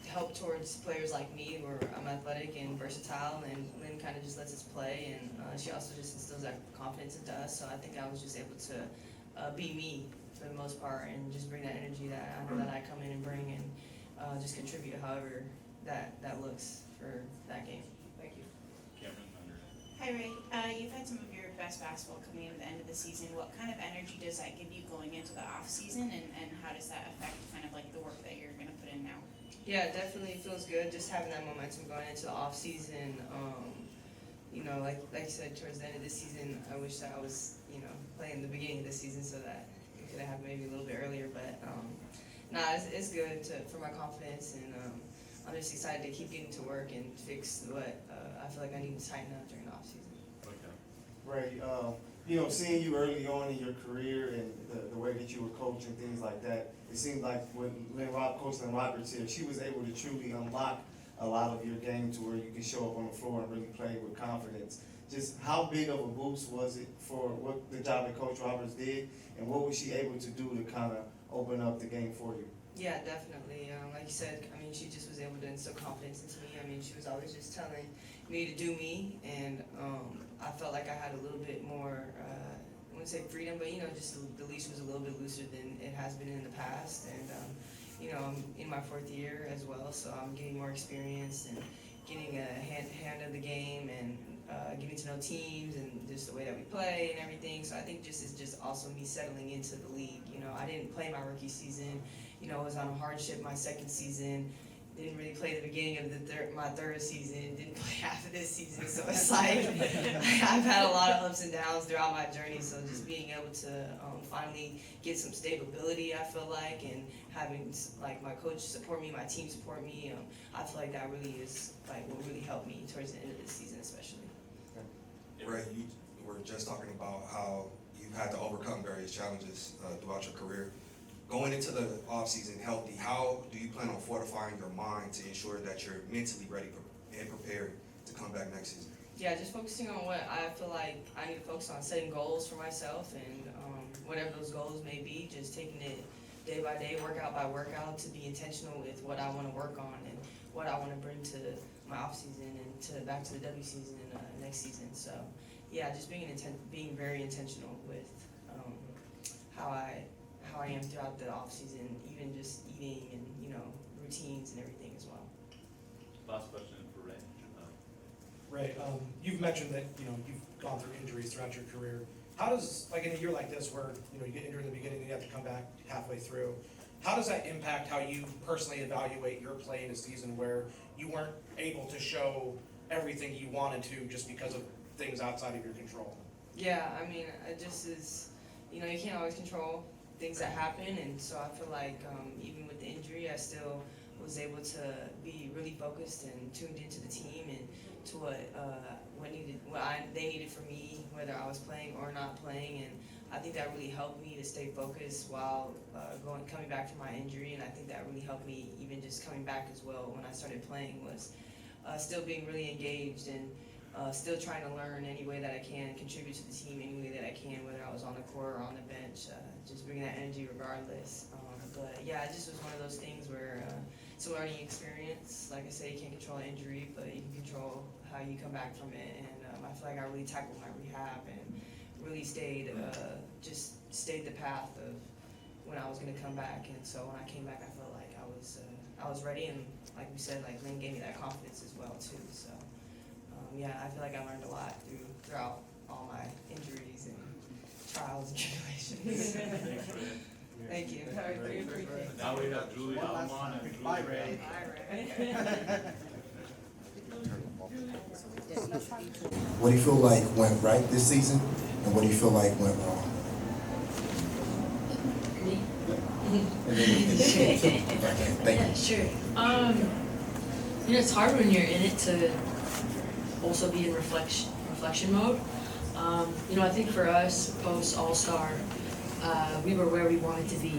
helped towards players like me, where I'm athletic and versatile, and Lynn kind of just lets us play, and she also just instills that confidence into us. So I think I was just able to be me for the most part, and just bring that energy that I know that I come in and bring, and just contribute however that looks for that game. Thank you. Cameron, under. Hi Ray, you've had some of your best basketball coming in at the end of the season. What kind of energy does that give you going into the off season, and how does that affect kind of the work that you're going to put in now? Yeah, it definitely feels good just having that momentum going into the off season. Like you said, towards the end of this season, I wish that I was playing the beginning of the season so that it could have happened maybe a little bit earlier. But it's good for my confidence, and I'm just excited to keep getting to work and fix what I feel like I need to tighten up during the off season. Ray, seeing you early on in your career and the way that you were coaching, things like that, it seemed like when Coach Lynn Roberts here, she was able to truly unlock a lot of your game to where you could show up on the floor and really play with confidence. Just how big of a boost was it for what the job that Coach Roberts did, and what was she able to do to kind of open up the game for you? Yeah, definitely. Like you said, she just was able to instill confidence into me. She was always just telling me to do me, and I felt like I had a little bit more, I wouldn't say freedom, but just the leash was a little bit looser than it has been in the past. And I'm in my 4th year as well, so I'm getting more experience and getting a hand of the game, and getting to know teams and just the way that we play and everything. So I think it's just also me settling into the league. I didn't play my rookie season. I was on a hardship my 2nd season. Didn't really play the beginning of my 3rd season. Didn't play half of this season. So it's like I've had a lot of ups and downs throughout my journey. So just being able to finally get some stability, I feel like, and having my coach support me, my team support me, I feel like that really is what really helped me towards the end of this season, especially. Ray, you were just talking about how you've had to overcome various challenges throughout your career. Going into the offseason healthy, how do you plan on fortifying your mind to ensure that you're mentally ready and prepared to come back next season? Yeah, just focusing on what I feel like I need to focus on, setting goals for myself, and whatever those goals may be, just taking it day by day, workout by workout, to be intentional with what I want to work on and what I want to bring to my off season and back to the W season next season. So yeah, just being very intentional with how I am throughout the off season, even just eating and routines and everything as well. Last question for Ray. Ray, you've mentioned that you've gone through injuries throughout your career. How does, in a year like this where you get injured in the beginning and you have to come back halfway through, how does that impact how you personally evaluate your play in a season where you weren't able to show everything you wanted to just because of things outside of your control? Yeah, it just is, you can't always control things that happen, and so I feel like even with the injury, I still was able to be really focused and tuned into the team and to they needed from me, whether I was playing or not playing, and I think that really helped me to stay focused while coming back from my injury, and I think that really helped me even just coming back as well when I started playing was still being really engaged and still trying to learn any way that I can, contribute to the team any way that I can, whether I was on the court or on the bench, just bringing that energy regardless. But yeah, it just was one of those things where it's a learning experience. Like I say, you can't control an injury, but you can control how you come back from it. And I feel like I really tackled my rehab and really stayed the path of when I was going to come back. And so when I came back, I felt like I was ready. And like we said, like Lynn gave me that confidence as well too. So yeah, I feel like I learned a lot throughout all my injuries and trials and tribulations. Thank you. Now we have Julie Alman and Julie. Bye, Ray. What do you feel like went right this season, and what do you feel like went wrong? Thank you. Sure. It's hard when you're in it to also be in reflection mode. I think for us, post All-Star, we were where we wanted to be.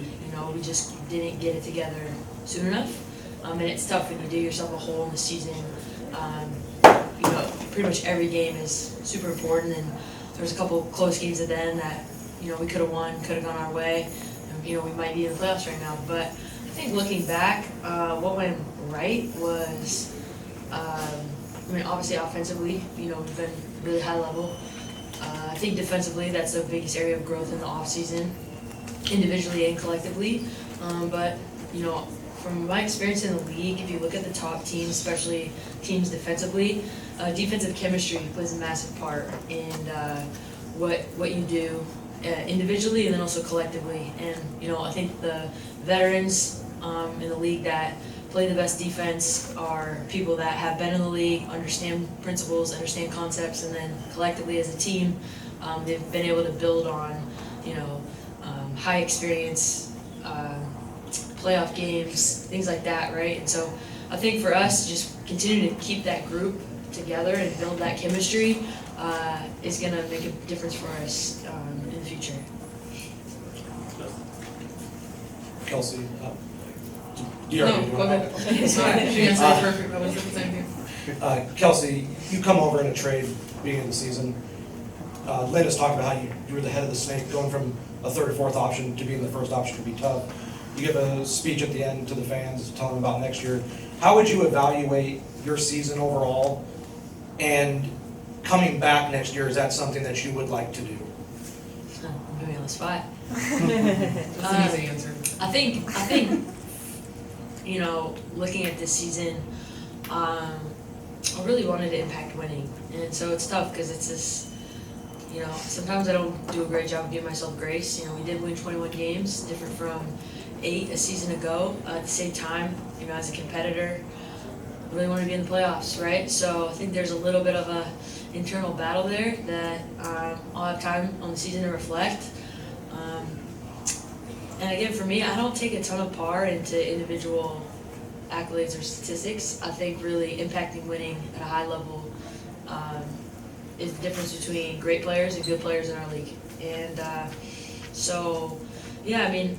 We just didn't get it together soon enough. And it's tough when you dig yourself a hole in the season. Pretty much every game is super important, and there's a couple close games at the end that, we could have won, could have gone our way. And, we might be in the playoffs right now. But I think looking back, what went right was, obviously offensively, we've been really high level. I think defensively, that's the biggest area of growth in the offseason, individually and collectively. But from my experience in the league, if you look at the top teams, especially teams defensively, defensive chemistry plays a massive part in what you do individually and then also collectively. And I think the veterans in the league that play the best defense are people that have been in the league, understand principles, understand concepts, and then collectively as a team, they've been able to build on, high experience, playoff games, things like that, right? And so I think for us, just continue to keep that group together and build that chemistry is going to make a difference for us in the future. Kelsey, No, go ahead. Sorry, she answered it perfect. I was at the same thing. Kelsey, you come over in a trade beginning of the season. Lynn has talked about how you were the head of the snake, going from a third or fourth option to being the first option could be tough. You give a speech at the end to the fans telling them about next year. How would you evaluate your season overall? And coming back next year, is that something that you would like to do? I'm putting me on the spot. That's an easy answer. I think, looking at this season, I really wanted to impact winning. And so it's tough because it's this, sometimes I don't do a great job of giving myself grace. We did win 21 games, different from 8 a season ago. At the same time, as a competitor, I really want to be in the playoffs, right? So I think there's a little bit of a internal battle there that I'll have time on the season to reflect. And again, for me, I don't take a ton of part into individual accolades or statistics. I think really impacting winning at a high level is the difference between great players and good players in our league. And so, yeah, I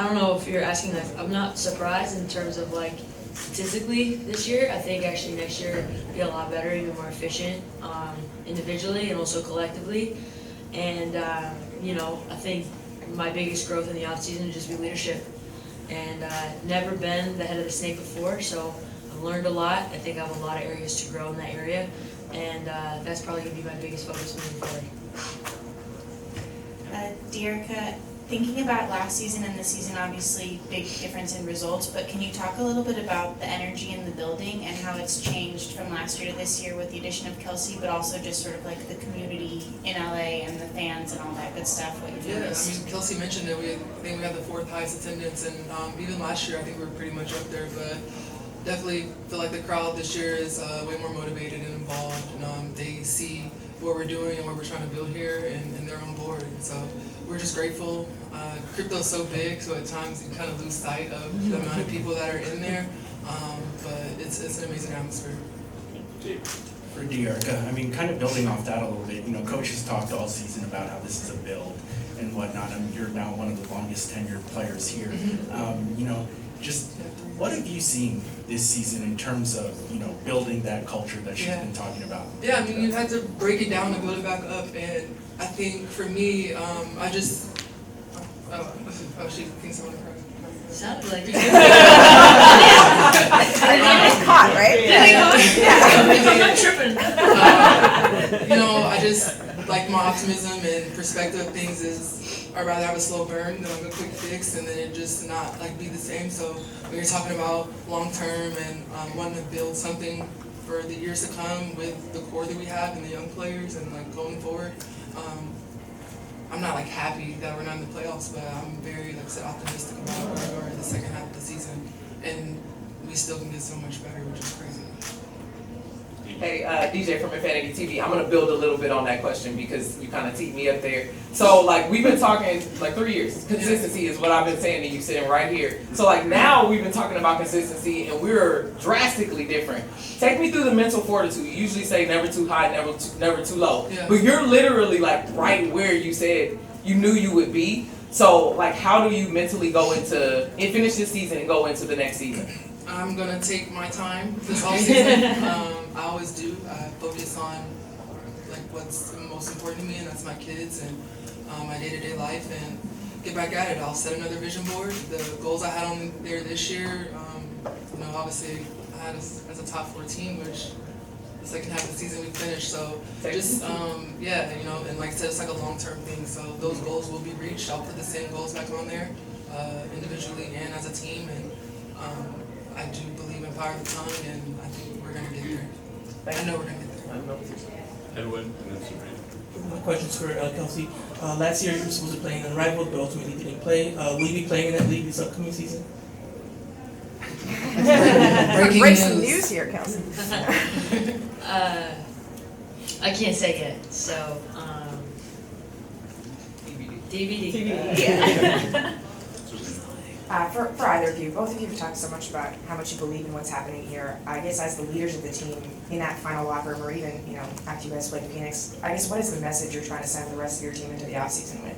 don't know if you're asking that. I'm not surprised in terms of statistically this year. I think actually next year will be a lot better, even more efficient individually and also collectively. And, I think my biggest growth in the offseason is just be leadership. And never been the head of the snake before, so I've learned a lot. I think I have a lot of areas to grow in that area. And that's probably going to be my biggest focus moving forward. Dearica, thinking about last season and this season, obviously big difference in results, but can you talk a little bit about the energy in the building and how it's changed from last year to this year with the addition of Kelsey, but also just sort of the community in LA and the fans and all that good stuff, what you've noticed? Kelsey mentioned that I think we had the 4th highest attendance, and even last year I think we were pretty much up there, but definitely feel like the crowd this year is way more motivated and involved, and they see what we're doing and what we're trying to build here, and they're on board. And so we're just grateful. Crypto's so big, so at times you kind of lose sight of the amount of people that are in there. But it's an amazing atmosphere. For De'Arca, I mean, kind of building off that a little bit, Coach has talked all season about how this is a build and whatnot, and you're now one of the longest tenured players here. Just what have you seen this season in terms of, building that culture that she's been talking about? Yeah, I mean, you had to break it down to build it back up, and I think for me, I just, she thinks I'm gonna cry. Sounded like It's hot, right? I'm not tripping. I just like my optimism and perspective of things is I'd rather have a slow burn than like a quick fix, and then it just not like be the same. So when you're talking about long term and wanting to build something for the years to come with the core that we have and the young players and like going forward, I'm not like happy that we're not in the playoffs, but I'm very like said optimistic about where we are in the second half of the season, and we still can get so much better, which is crazy. Hey, DJ from Emphatic TV, I'm gonna build a little bit on that question because you kind of teed me up there. So like we've been talking like 3 years. Consistency is what I've been saying to you sitting right here. So like now we've been talking about consistency and we're drastically different. Take me through the mental fortitude. You usually say never too high, never too low. Yeah. But you're literally like right where you said you knew you would be. So like how do you mentally go into and finish this season and go into the next season? I'm gonna take my time this offseason. I always do. I focus on like what's most important to me, and that's my kids and my day-to-day life, and get back at it. I'll set another vision board. The goals I had on there this year, obviously I had us as a top 4 team, which the second half of the season we finished. So just and like I said, it's like a long-term thing. So those goals will be reached. I'll put the same goals back on there, individually and as a team, and I do believe in power of the tongue, and I think we're gonna get there. I know we're gonna get there. Edwin, and then Sabrina. My questions for Kelsey. Last year you were supposed to play in Unrivaled, but ultimately didn't play. Will you be playing in that league this upcoming season? Breaking news here, Kelsey. I can't say yet, so DVD. Yeah. For either of you, both of you have talked so much about how much you believe in what's happening here. I guess as the leaders of the team in that final locker room, or even after you guys played Phoenix, I guess what is the message you're trying to send the rest of your team into the offseason with?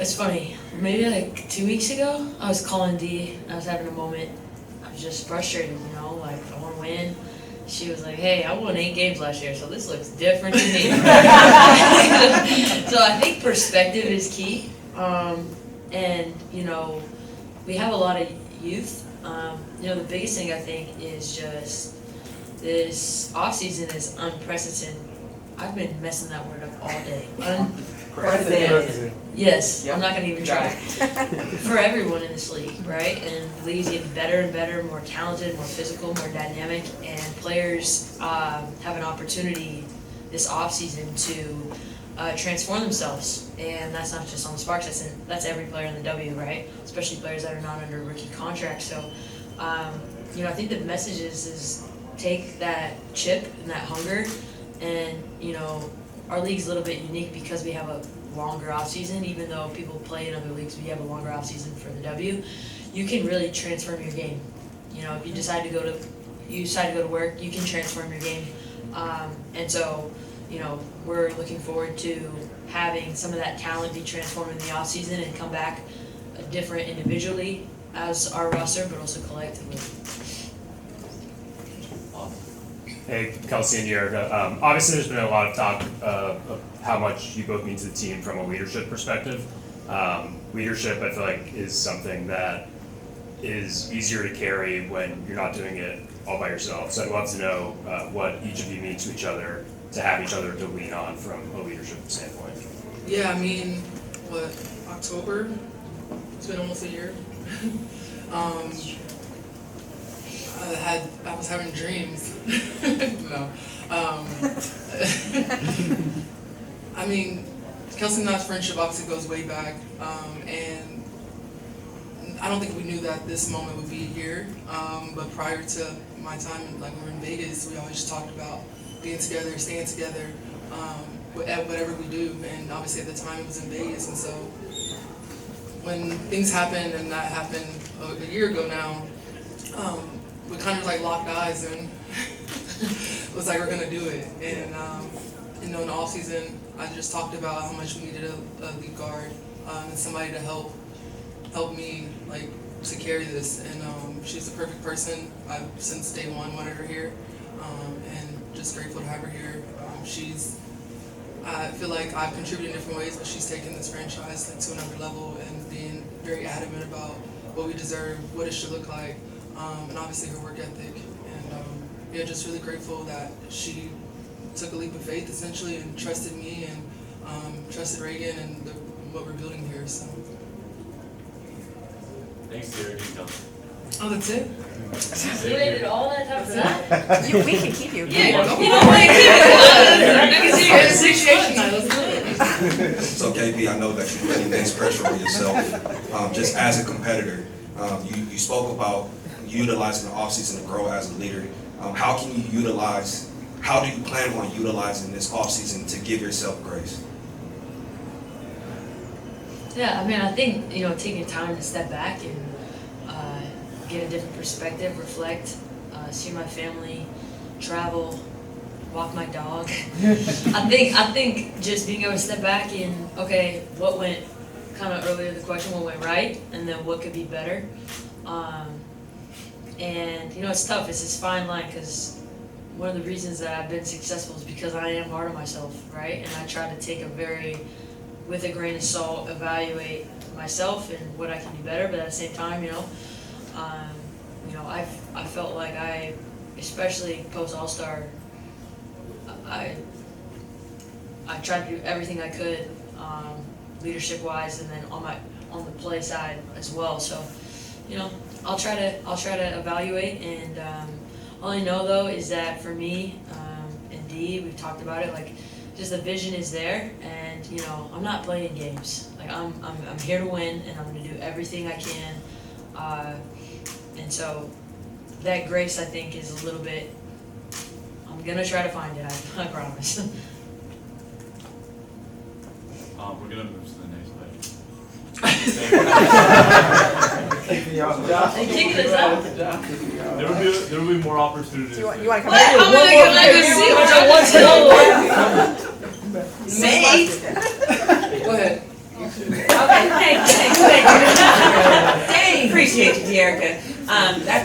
It's funny. Maybe like 2 weeks ago, I was calling Dee. I was having a moment. I was just frustrated, like I want to win. She was like, hey, I won 8 games last year, so this looks different to me. So I think perspective is key. And, we have a lot of youth. The biggest thing I think is just this offseason is unprecedented. I've been messing that word up all day. Unprecedented. Yes, I'm not going to even try. For everyone in this league, right? And the league's getting better and better, more talented, more physical, more dynamic, and players have an opportunity this offseason to transform themselves. And that's not just on the Sparks, that's every player in the W, right? Especially players that are not under rookie contracts. So, I think the message is take that chip and that hunger, and, our league's a little bit unique because we have a longer offseason. Even though people play in other leagues, we have a longer offseason for the W. You can really transform your game. If you decide to go to work, you can transform your game. And so, we're looking forward to having some of that talent be transformed in the offseason and come back different individually as our roster, but also collectively. Hey, Kelsey and De'Arca. Obviously, there's been a lot of talk of how much you both mean to the team from a leadership perspective. Leadership, I feel like, is something that is easier to carry when you're not doing it all by yourself. So I'd love to know what each of you mean to each other, to have each other to lean on from a leadership standpoint. Yeah, October? It's been almost a year. I was having dreams. No. Kelsey and I's friendship obviously goes way back, and I don't think we knew that this moment would be here. But prior to my time, like we were in Vegas, we always just talked about being together, staying together, at whatever we do. And obviously at the time it was in Vegas, and so when things happened, and that happened a year ago now, we kind of like locked eyes and it was like we're gonna do it. And in the off season, I just talked about how much we needed a lead guard and somebody to help me like to carry this. And she's the perfect person. I've since day one wanted her here, and just grateful to have her here. I feel like I've contributed in different ways, but she's taken this franchise like to another level and being very adamant about what we deserve, what it should look like, and obviously her work ethic. And yeah, just really grateful that she took a leap of faith essentially and trusted me and trusted Reagan and what we're building here. So. Thanks, Derek and Kelsey. Oh, that's it? You waited all that time for that? We can keep you. Yeah, I can see your appreciation now. Let's do it. So KP, I know that you put immense pressure on yourself. Just as a competitor, you spoke about utilizing the offseason to grow as a leader. How do you plan on utilizing this offseason to give yourself grace? Yeah, I mean, I think, taking time to step back and get a different perspective, reflect, see my family, travel, walk my dog. I think just being able to step back and, okay, what went, kind of earlier the question, what went right, and then what could be better. And, it's tough, it's this fine line, because one of the reasons that I've been successful is because I am hard on myself, right? And I try to take with a grain of salt, evaluate myself and what I can do better, but at the same time, I felt like especially post All-Star, I tried to do everything I could, leadership-wise, and then on the play side as well. So, I'll try to evaluate, and all I know though is that for me and Dee, we've talked about it, like just the vision is there, and I'm not playing games. Like I'm here to win, and I'm gonna do everything I can. And so that grace, I think, is a little bit. I'm gonna try to find it. I promise. We're gonna move to the next question. Kicking us out. There will be more opportunities. You want to come back? I'm gonna go back and see what I want to know. May. Go ahead. Okay, thanks. Appreciate you, Dearica.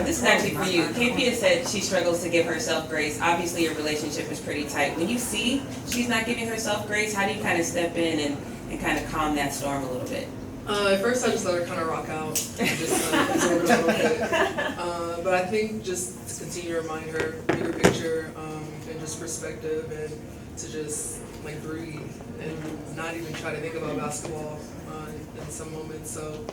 This is actually for you. KP has said she struggles to give herself grace. Obviously, your relationship is pretty tight. When you see she's not giving herself grace, how do you kind of step in and kind of calm that storm a little bit? At first, I just let her kind of rock out, just absorb it a little bit. But I think just to continue to remind her bigger picture and just perspective, and to just like breathe and not even try to think about basketball in some moments. So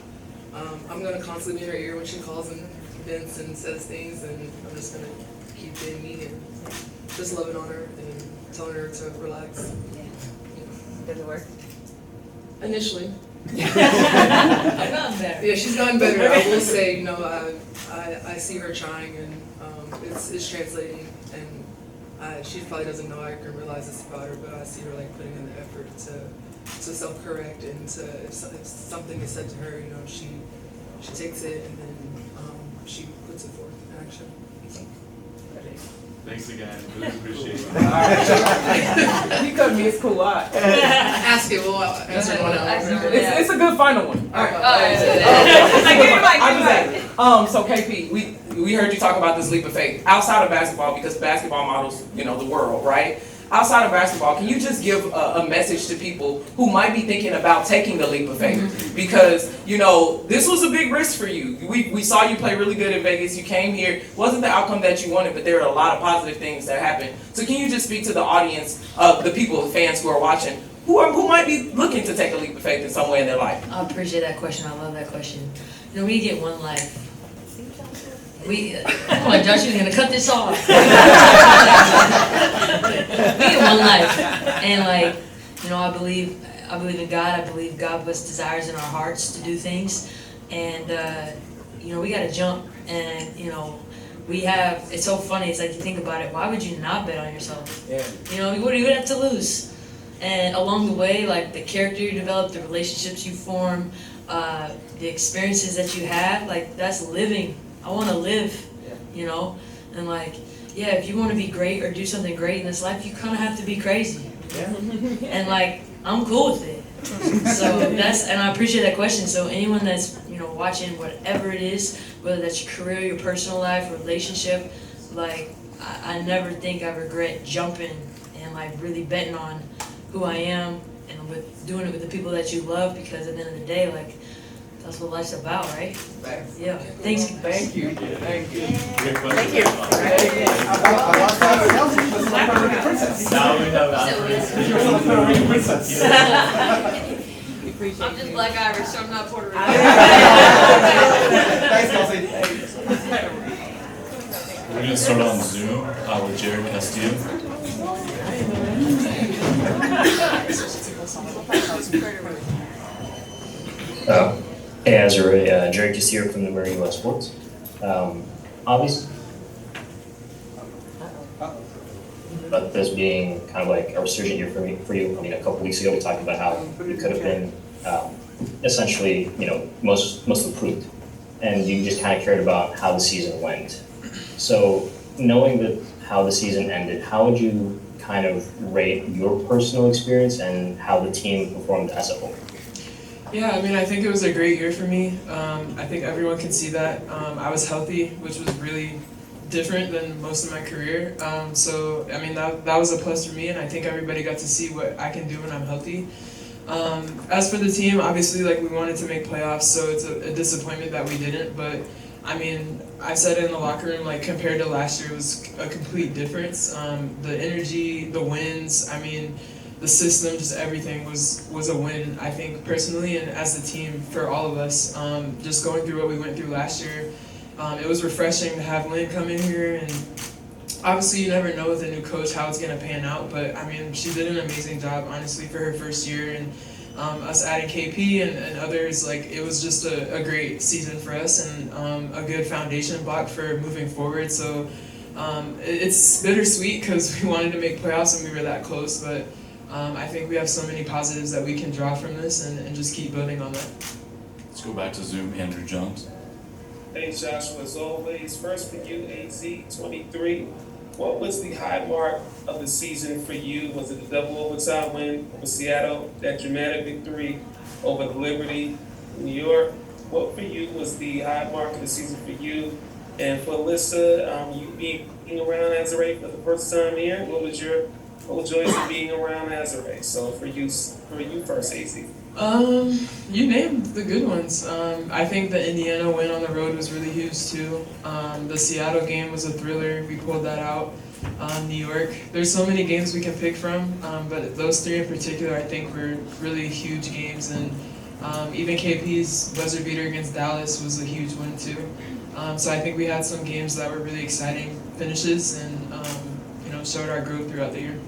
I'm gonna constantly be in her ear when she calls and vents and says things, and I'm just gonna keep being me and just loving on her and telling her to relax. Does it work? Initially. I've gotten better. Yeah, she's gotten better. I will say, I see her trying, and it's translating, and she probably doesn't know I can realize this about her, but I see her like putting in the effort to self-correct, and if something is said to her, she takes it, and then she puts it forth in action. Thanks again. Really appreciate it. You cut me, it's cool. Ask it. We'll answer one out. It's a good final one. All right. So KP, we heard you talk about this leap of faith outside of basketball, because basketball models, the world, right? Outside of basketball, can you just give a message to people who might be thinking about taking the leap of faith? Because, this was a big risk for you. We saw you play really good in Vegas. You came here. Wasn't the outcome that you wanted, but there are a lot of positive things that happened. So can you just speak to the audience, the people, the fans who are watching, who might be looking to take a leap of faith in some way in their life? I appreciate that question. I love that question. We get one life. Come on, Josh, you're gonna cut this off. We get one life, and I believe in God. I believe God puts desires in our hearts to do things, and we gotta jump. And it's so funny. It's like, you think about it. Why would you not bet on yourself? Yeah. What do you have to lose? And along the way, like the character you develop, the relationships you form, the experiences that you had, like that's living. I want to live, you know, and like, yeah, if you want to be great or do something great in this life, you kind of have to be crazy. Yeah. And like, I'm cool with it. So and I appreciate that question. So anyone that's, you know, watching whatever it is, whether that's your career, your personal life, relationship, like, I never think I regret jumping and like really betting on who I am and with doing it with the people that you love, because at the end of the day, like, that's what life's about, right? Right. Yeah. Thanks. Thank you. Thank you. Good question. Thank you. Now we have I'm just Black Irish, so I'm not Puerto Rican. Thanks, Kelsey. We're going to start on Zoom with Jared Castillo. Hey, Azure, Jared Castillo from the Marine West Sports. Obviously, about this being kind of like a resurgent year for you. I mean, a couple weeks ago we talked about how you could have been essentially, you know, most improved, and you just kind of cared about how the season went. So, knowing how the season ended, how would you kind of rate your personal experience and how the team performed as a whole? Yeah, I mean, I think it was a great year for me. I think everyone can see that. I was healthy, which was really different than most of my career. So, I mean, that was a plus for me, and I think everybody got to see what I can do when I'm healthy. As for the team, obviously, like, we wanted to make playoffs, so it's a disappointment that we didn't. But, I mean, I said it in the locker room, like, compared to last year, it was a complete difference. The energy, the wins, I mean, the system, just everything was a win, I think, personally, and as a team for all of us. Just going through what we went through last year, it was refreshing to have Lynn come in here, and obviously you never know with a new coach how it's going to pan out, but I mean, she did an amazing job, honestly, for her first year, and us adding KP and others, like, it was just a great season for us, and a good foundation block for moving forward. So it's bittersweet because we wanted to make playoffs and we were that close, but I think we have so many positives that we can draw from this and just keep building on that. Let's go back to Zoom, Andrew Jones. Thanks, Joshua, as always. First for you, AZ23. What was the high mark of the season for you? Was it the double overtime win over Seattle, that dramatic victory over the Liberty, New York? What for you was the high mark of the season for you? And for Alyssa, you being around Azure for the first time here, what was your joys of being around Azure? So for you first, AZ. You named the good ones. I think the Indiana win on the road was really huge too. The Seattle game was a thriller. We pulled that out. New York. There's so many games we can pick from, but those three in particular I think were really huge games. And even KP's buzzer beater against Dallas was a huge win too. So I think we had some games that were really exciting finishes and showed our growth throughout the year.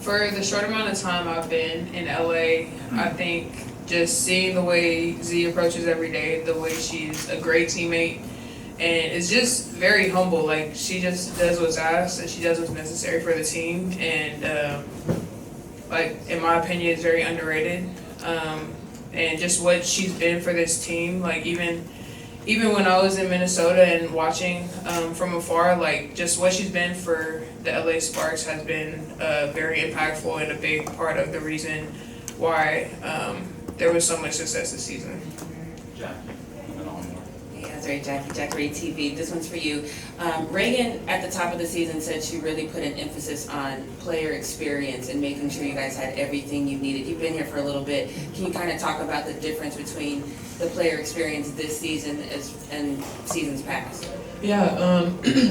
For the short amount of time I've been in LA, I think just seeing the way Z approaches every day, the way she's a great teammate, and it's just very humble. Like, she just does what's asked and she does what's necessary for the team, and like, in my opinion, is very underrated. And just what she's been for this team, like, even when I was in Minnesota and watching from afar, like, just what she's been for the LA Sparks has been very impactful and a big part of the reason why there was so much success this season. Hey, Azure, Jackery TV. This one's for you. Reagan, at the top of the season, said she really put an emphasis on player experience and making sure you guys had everything you needed. You've been here for a little bit. Can you kind of talk about the difference between the player experience this season and seasons past? Yeah,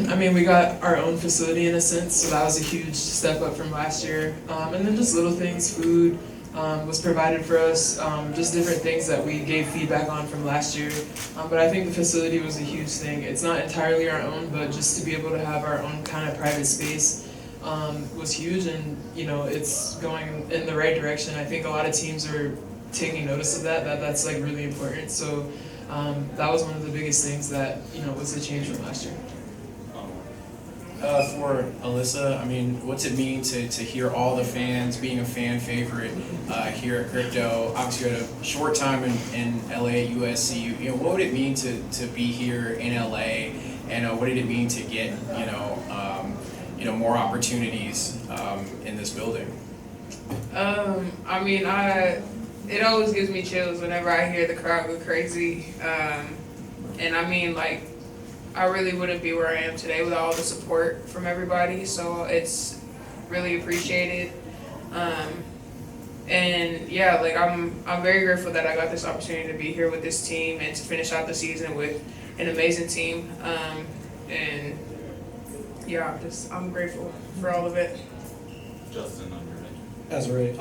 I mean, we got our own facility in a sense, so that was a huge step up from last year. And then just little things, food was provided for us, just different things that we gave feedback on from last year. But I think the facility was a huge thing. It's not entirely our own, but just to be able to have our own kind of private space was huge, and it's going in the right direction. I think a lot of teams are taking notice of that's like really important. So that was one of the biggest things that was a change from last year. For Alyssa, I mean, what's it mean to hear all the fans, being a fan favorite here at Crypto? Obviously, you had a short time in LA at USC. You know, what would it mean to be here in LA, and what did it mean to get more opportunities in this building? I mean, it always gives me chills whenever I hear the crowd go crazy. And I mean, like, I really wouldn't be where I am today without all the support from everybody. So it's really appreciated. And yeah, like I'm very grateful that I got this opportunity to be here with this team and to finish out the season with an amazing team. And yeah, I'm grateful for all of it. Justin, on your end. Desiree,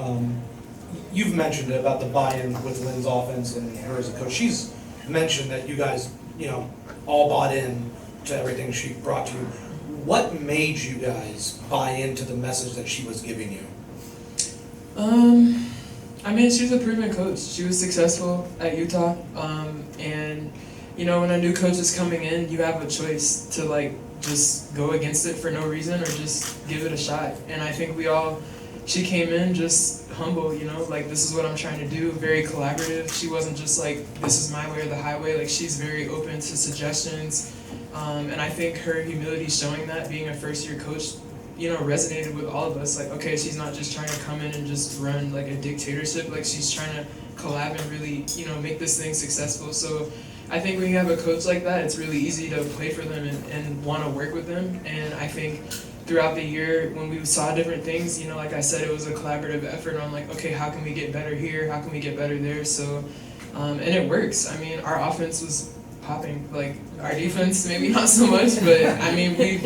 you've mentioned about the buy-in with Lynn's offense and her as a coach. She's mentioned that you guys, all bought in to everything she brought to you. What made you guys buy into the message that she was giving you? I mean, she was a proven coach. She was successful at Utah. And, when a new coach is coming in, you have a choice to, like, just go against it for no reason or just give it a shot. And I think she came in just humble, like, this is what I'm trying to do, very collaborative. She wasn't just like, this is my way or the highway. Like, she's very open to suggestions. And I think her humility showing that, being a first-year coach, resonated with all of us. Like, okay, she's not just trying to come in and just run like a dictatorship. Like, she's trying to collab and really, make this thing successful. So I think when you have a coach like that, it's really easy to play for them and want to work with them. And I think throughout the year, when we saw different things, like I said, it was a collaborative effort on like, okay, how can we get better here? How can we get better there? So, and it works. I mean, our offense was popping. Like, our defense, maybe not so much, but I mean, we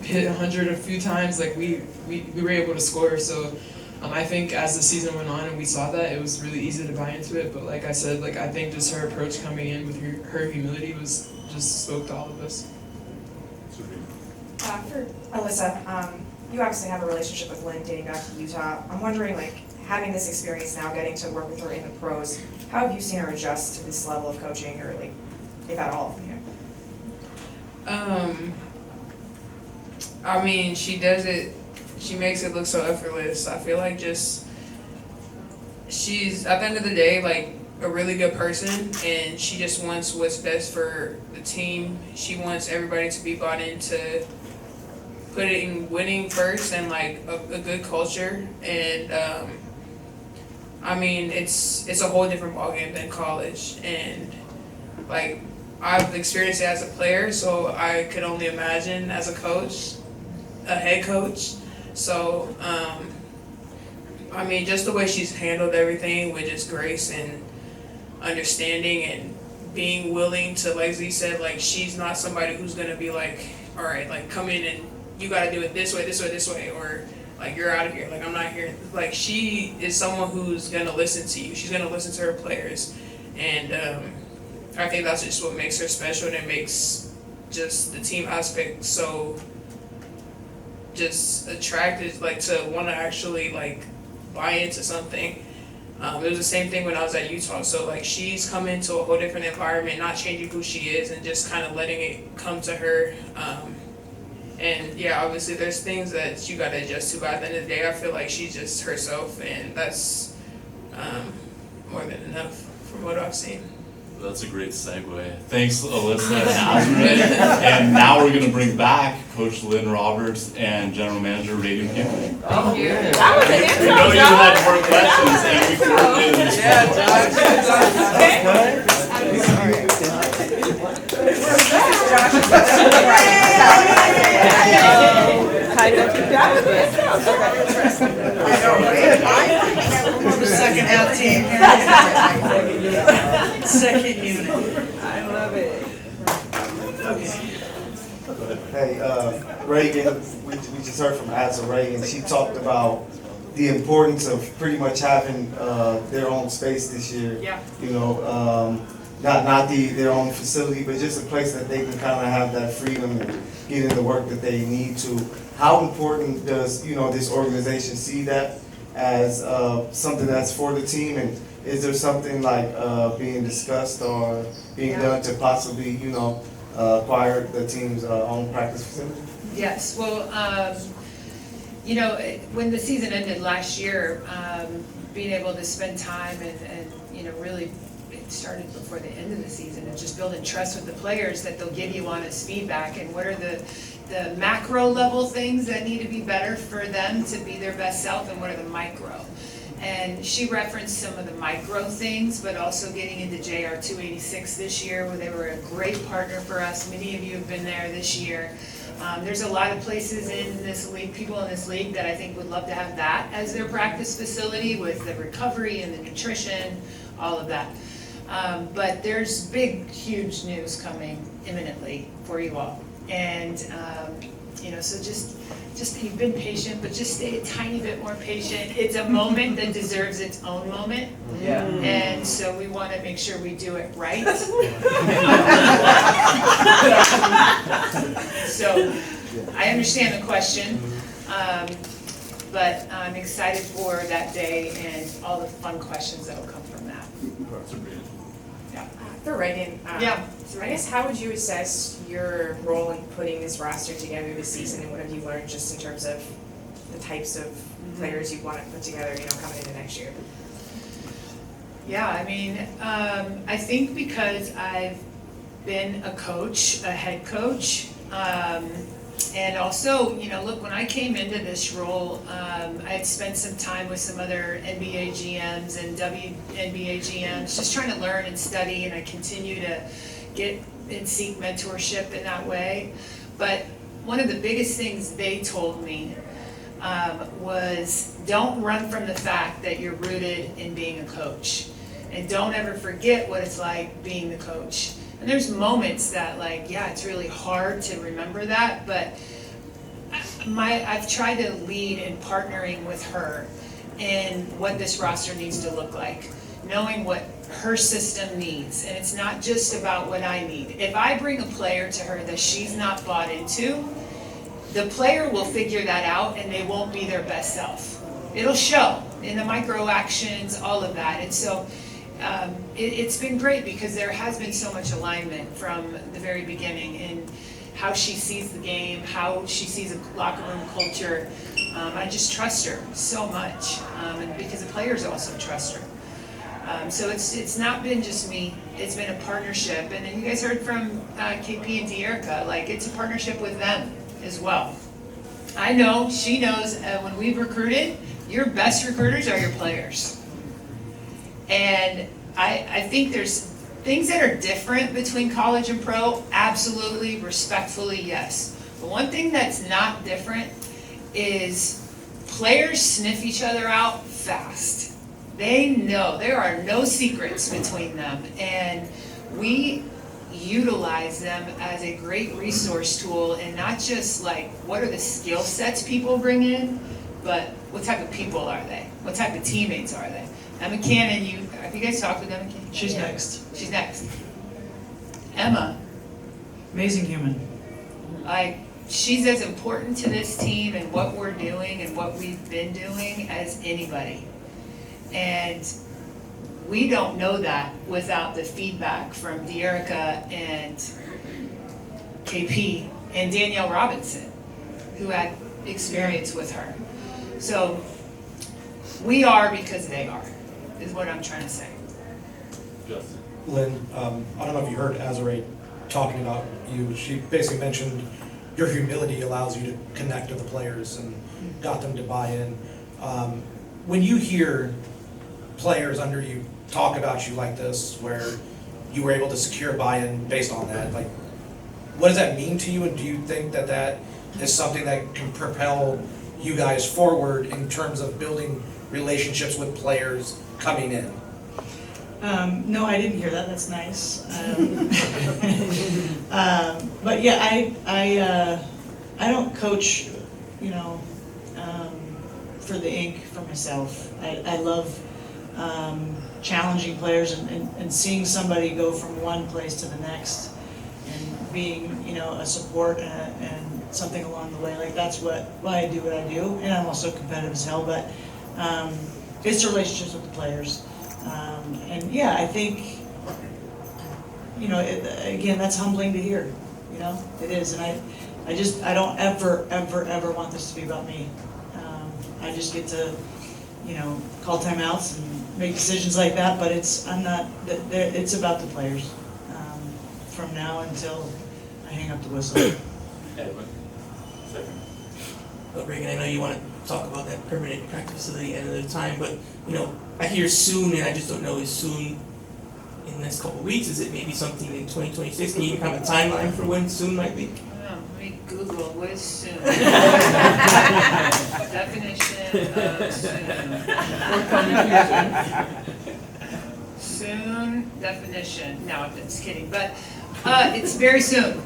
hit 100 a few times. Like, we were able to score. So I think as the season went on and we saw that, it was really easy to buy into it. But like I said, like, I think just her approach coming in with her humility was just spoke to all of us. For Alyssa, you obviously have a relationship with Lynn dating back to Utah. I'm wondering, like, having this experience now, getting to work with her in the pros, how have you seen her adjust to this level of coaching, or like, if at all? I mean, she does it. She makes it look so effortless. I feel like she's at the end of the day like a really good person, and she just wants what's best for the team. She wants everybody to be bought into putting winning first and like a good culture. And I mean, it's a whole different ballgame than college, and like I've experienced it as a player, so I could only imagine as a coach, a head coach. So I mean, just the way she's handled everything with just grace and understanding and being willing to, like Z said, like, she's not somebody who's gonna be like, all right, like, come in and you gotta do it this way, this way, this way, or like, you're out of here, like, I'm not here. Like, she is someone who's gonna listen to you. She's gonna listen to her players, and I think that's just what makes her special, and it makes just the team aspect so just attracted, like, to want to actually like buy into something. It was the same thing when I was at Utah. So like, she's come into a whole different environment, not changing who she is, and just kind of letting it come to her. And yeah, obviously there's things that you got to adjust to, but at the end of the day, I feel like she's just herself, and that's more than enough from what I've seen. That's a great segue. Thanks, Alyssa and Azure. And now we're going to bring back Coach Lynn Roberts and General Manager Reagan Pickering. Thank you. That was an intro, We know you John. had more questions, and we coordinated this. Second half team. Second unit. I love it. Hey, Reagan, we just heard from Azza Reagan. She talked about the importance of pretty much having their own space this year. Yeah. You know, not their own facility, but just a place that they can kind of have that freedom and get in the work that they need to. How important does this organization see that as something that's for the team, and is there something like being discussed or being done to possibly acquire the team's own practice facility? Yes, well, you know, when the season ended last year, being able to spend time and, you know, really, it started before the end of the season, and just building trust with the players that they'll give you honest feedback, and what are the macro level things that need to be better for them to be their best self, and what are the micro. And she referenced some of the micro things, but also getting into JR 286 this year, where they were a great partner for us. Many of you have been there this year. There's a lot of places in this league, people in this league, that I think would love to have that as their practice facility, with the recovery and the nutrition, all of that. But there's big, huge news coming imminently for you all. And, you know, so just you've been patient, but just stay a tiny bit more patient. It's a moment that deserves its own moment. Yeah. And so we want to make sure we do it right. So I understand the question, but I'm excited for that day and all the fun questions that will come from that. Yeah. For Reagan, Yeah. So I guess how would you assess your role in putting this roster together this season, and what have you learned just in terms of the types of players you want to put together, you know, coming into next year? Yeah, I mean, I think because I've been a coach, a head coach, and also, you know, look, when I came into this role, I had spent some time with some other NBA GMs and WNBA GMs, just trying to learn and study, and I continue to get and seek mentorship in that way. But one of the biggest things they told me was, don't run from the fact that you're rooted in being a coach, and don't ever forget what it's like being the coach. And there's moments that, like, yeah, it's really hard to remember that, but I've tried to lead in partnering with her in what this roster needs to look like, knowing what her system needs. And it's not just about what I need. If I bring a player to her that she's not bought into, the player will figure that out, and they won't be their best self. It'll show in the micro actions, all of that. And so it's been great, because there has been so much alignment from the very beginning in how she sees the game, how she sees a locker room culture. I just trust her so much, and because the players also trust her. So it's not been just me, it's been a partnership. And then you guys heard from KP and De'Erica, like, it's a partnership with them as well. I know, she knows, when we've recruited, your best recruiters are your players. And I think there's things that are different between college and pro, absolutely, respectfully, yes. But one thing that's not different is players sniff each other out fast. They know, there are no secrets between them, and we utilize them as a great resource tool, and not just like, what are the skill sets people bring in, but what type of people are they? What type of teammates are they? Emma Cannon, have you guys talked with Emma Cannon? She's next. She's next. Emma. Amazing human. Like, she's as important to this team and what we're doing and what we've been doing as anybody. And we don't know that without the feedback from De'Erica and KP and Danielle Robinson, who had experience with her. So we are because they are, is what I'm trying to say. Justin. Lynn, I don't know if you heard Azure talking about you. She basically mentioned your humility allows you to connect with the players and got them to buy in. When you hear players under you talk about you like this, where you were able to secure buy-in based on that, like, what does that mean to you, and do you think that that is something that can propel you guys forward in terms of building relationships with players coming in? No, I didn't hear that. That's nice. But yeah, I don't coach, you know, for the ink for myself. I love challenging players and seeing somebody go from one place to the next, and being, you know, a support and something along the way. Like, that's why I do what I do. And I'm also competitive as hell, but it's relationships with the players. And yeah, I think, you know, again, that's humbling to hear, you know, it is. And I don't ever want this to be about me. I just get to, call timeouts and make decisions like that, but it's about the players, from now until I hang up the whistle. Edwin, second. Reagan, I know you want to talk about that permanent practice facility at another time, but I hear soon, and I just don't know is soon in the next couple of weeks. Is it maybe something in 2026? Can you have a timeline for when soon might be? Let me Google what is soon. Definition of soon. Soon definition. No, I'm just kidding. But it's very soon.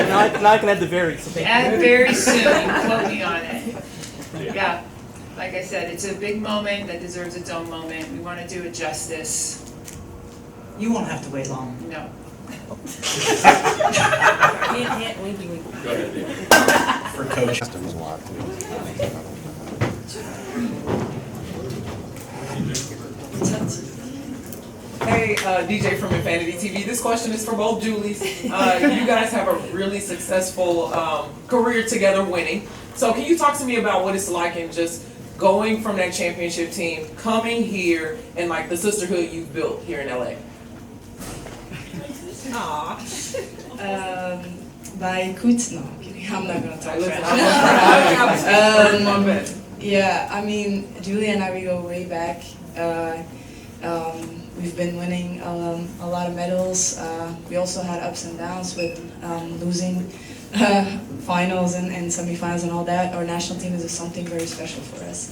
Not gonna have the very. So Add very soon. Quote me on it. Yeah. Like I said, it's a big moment that deserves its own moment. We want to do it justice. You won't have to wait long. No. Winky, winky. Go ahead, David. For coach. Hey, DJ from Infinity TV. This question is for both Julies. You guys have a really successful career together winning. So can you talk to me about what it's like in just going from that championship team, coming here, and like the sisterhood you've built here in LA? By écoute, no, I'm kidding. I'm not gonna talk Listen, French. Yeah, I mean, Julie and I, we go way back. We've been winning a lot of medals. We also had ups and downs with losing finals and semifinals and all that. Our national team is something very special for us.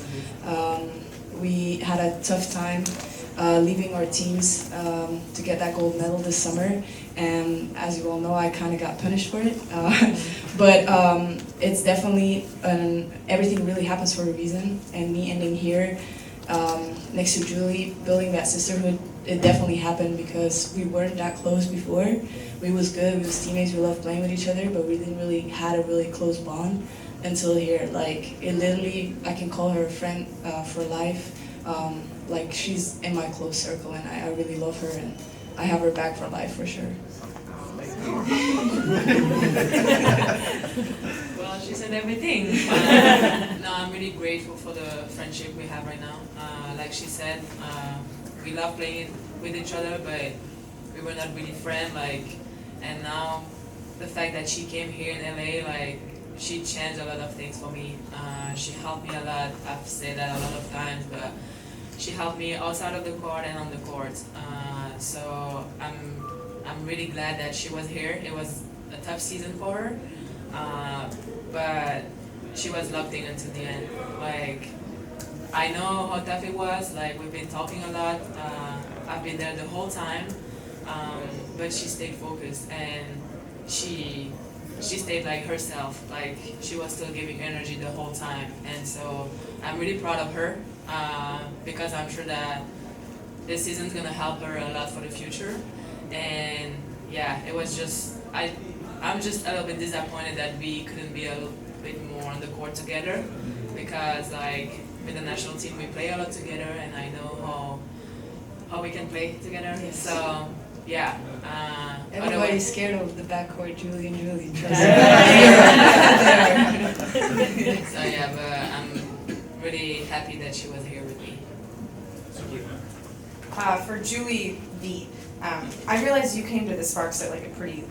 We had a tough time leaving our teams to get that gold medal this summer, and as you all know, I kind of got punished for it. But it's definitely everything really happens for a reason, and me ending here next to Julie, building that sisterhood, it definitely happened because we weren't that close before. We was good, we was teammates, we loved playing with each other, but we didn't really had a really close bond until here. Like, it literally, I can call her a friend for life. Like, she's in my close circle, and I really love her, and I have her back for life for sure. Well, she said everything. No, I'm really grateful for the friendship we have right now. Like she said, we love playing with each other, but we were not really friends. And now the fact that she came here in LA, she changed a lot of things for me. She helped me a lot. I've said that a lot of times, but she helped me outside of the court and on the court. So I'm really glad that she was here. It was a tough season for her, but she was locked in until the end. I know how tough it was. We've been talking a lot. I've been there the whole time, but she stayed focused and she stayed herself. She was still giving energy the whole time, and so I'm really proud of her because I'm sure that this season's gonna help her a lot for the future. And yeah, it was just I'm just a little bit disappointed that we couldn't be a little bit more on the court together, because with the national team we play a lot together, and I know how we can play together. Yes. So yeah. Everybody's scared of the backcourt, Julie and Julie. So yeah, but I'm really happy that she was here with me. For Julie V, I realized you came to the Sparks at a pretty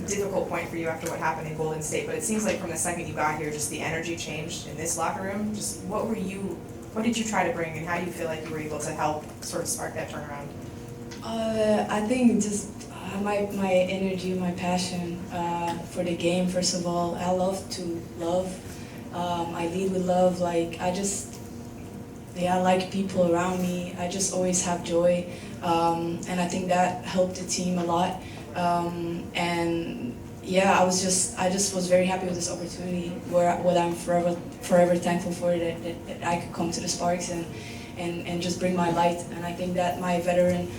difficult point for you after what happened in Golden State, but it seems like from the second you got here, just the energy changed in this locker room. Just what did you try to bring, and how do you feel like you were able to help sort of spark that turnaround? I think just my energy, my passion for the game. First of all, I love to love. I lead with love. I like people around me. I just always have joy, and I think that helped the team a lot. And yeah, I just was very happy with this opportunity. What I'm forever thankful for, that I could come to the Sparks and just bring my light. And I think that my veteran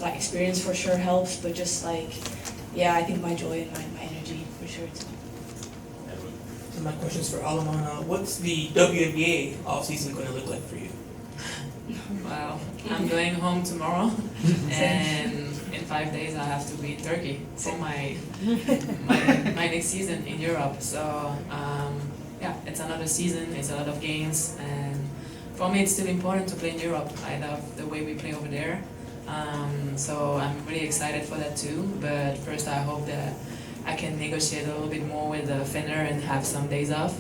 experience for sure helps. But just I think my joy and my energy for sure too. So my question's for Alaman. What's the WNBA offseason going to look like for you? Wow, I'm going home tomorrow, and in in 5 days I have to be in Turkey. So my next season in Europe. So yeah, it's another season. It's a lot of games, and for me, it's still important to play in Europe. I love the way we play over there. So I'm really excited for that too. But first, I hope that I can negotiate a little bit more with Fenner and have some days off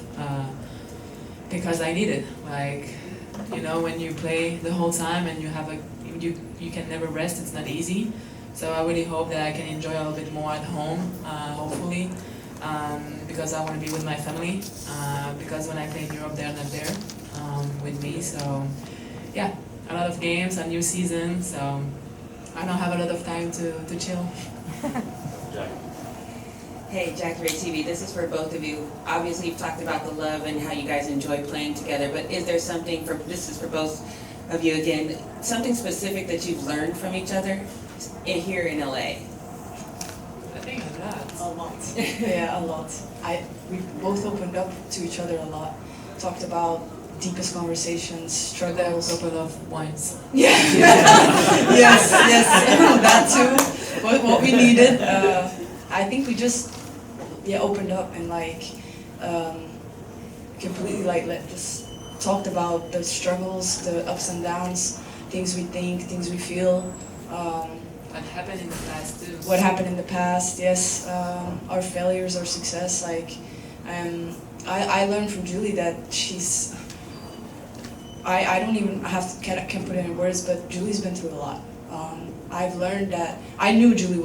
because I need it. Like, you know, when you play the whole time and you have you can never rest. It's not easy. So I really hope that I can enjoy a little bit more at home, hopefully, because I want to be with my family. Because when I play in Europe, they're not there with me. So yeah, a lot of games, a new season. So I don't have a lot of time to chill. Jack. Hey, Jack Ray TV, this is for both of you. Obviously, you've talked about the love and how you guys enjoy playing together, but is there something, this is for both of you again, something specific that you've learned from each other here in LA? I think a lot. Yeah, a lot. We both opened up to each other a lot. Talked about deepest conversations, struggles. A couple of wines. Yeah. yes, that too. What we needed. I think we just opened up and completely just talked about the struggles, the ups and downs, things we think, things we feel. What happened in the past too. What happened in the past, yes. Our failures, our success. I learned from Julie that she's. I don't even can't put it in words, but Julie's been through a lot. I've learned that I knew Julie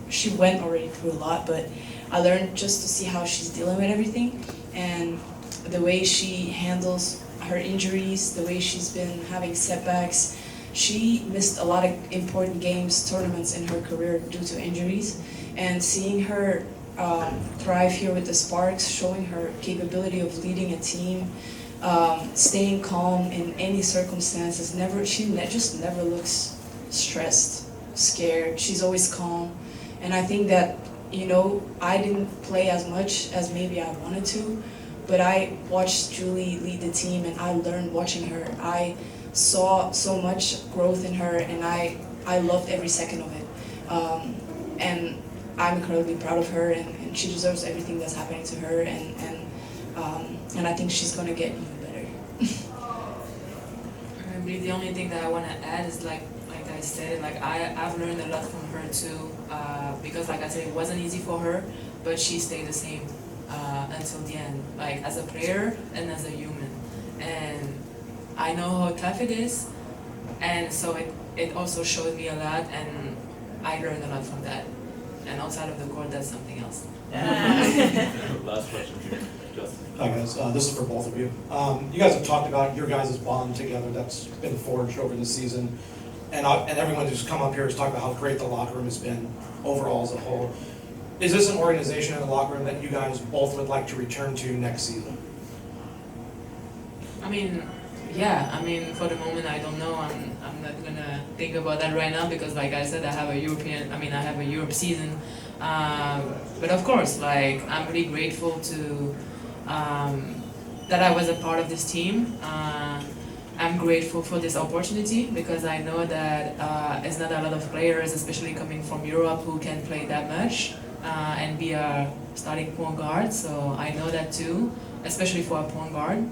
she went already through a lot, but I learned just to see how she's dealing with everything and the way she handles her injuries, the way she's been having setbacks. She missed a lot of important games, tournaments in her career due to injuries, and seeing her thrive here with the Sparks, showing her capability of leading a team, staying calm in any circumstances. She just never looks stressed, scared. She's always calm. And I think that, I didn't play as much as maybe I wanted to, but I watched Julie lead the team and I learned watching her. I saw so much growth in her and I loved every second of it. And I'm incredibly proud of her and she deserves everything that's happening to her and I think she's gonna get even better. The only thing that I want to add is like I said, I've learned a lot from her too, because like I said, it wasn't easy for her, but she stayed the same until the end, like as a player and as a human. And I know how tough it is, and so it also showed me a lot, and I learned a lot from that. And outside of the court, that's something else. Last question here, Justin. Hi guys, this is for both of you. You guys have talked about your guys' bond together that's been forged over the season, and everyone who's come up here has talked about how great the locker room has been overall as a whole. Is this an organization in the locker room that you guys both would like to return to next season? For the moment, I don't know. I'm not gonna think about that right now because, like I said, I have a Europe season. But of course, I'm really grateful to that I was a part of this team. I'm grateful for this opportunity because I know that it's not a lot of players, especially coming from Europe, who can play that much and be a starting point guard. So I know that too, especially for a point guard.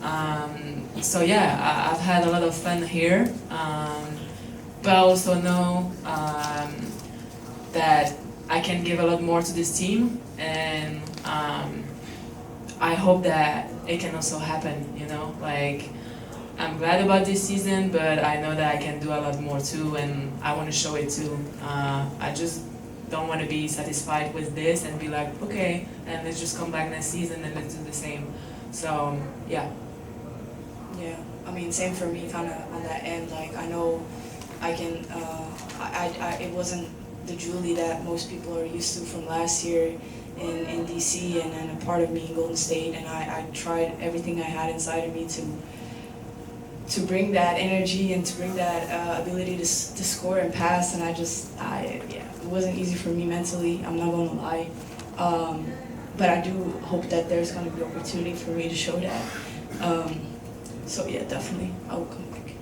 I've had a lot of fun here, but I also know that I can give a lot more to this team, and I hope that it can also happen, I'm glad about this season, but I know that I can do a lot more too, and I want to show it too. I just don't want to be satisfied with this and be like, okay, and let's just come back next season and let's do the same. So, yeah. Yeah, same for me, kind of on that end. I know I can. It wasn't the Julie that most people are used to from last year in DC, and a part of me in Golden State. And I tried everything I had inside of me to bring that energy and to bring that ability to score and pass. And it wasn't easy for me mentally. I'm not gonna lie, but I do hope that there's gonna be opportunity for me to show that. So yeah, definitely, I will come back.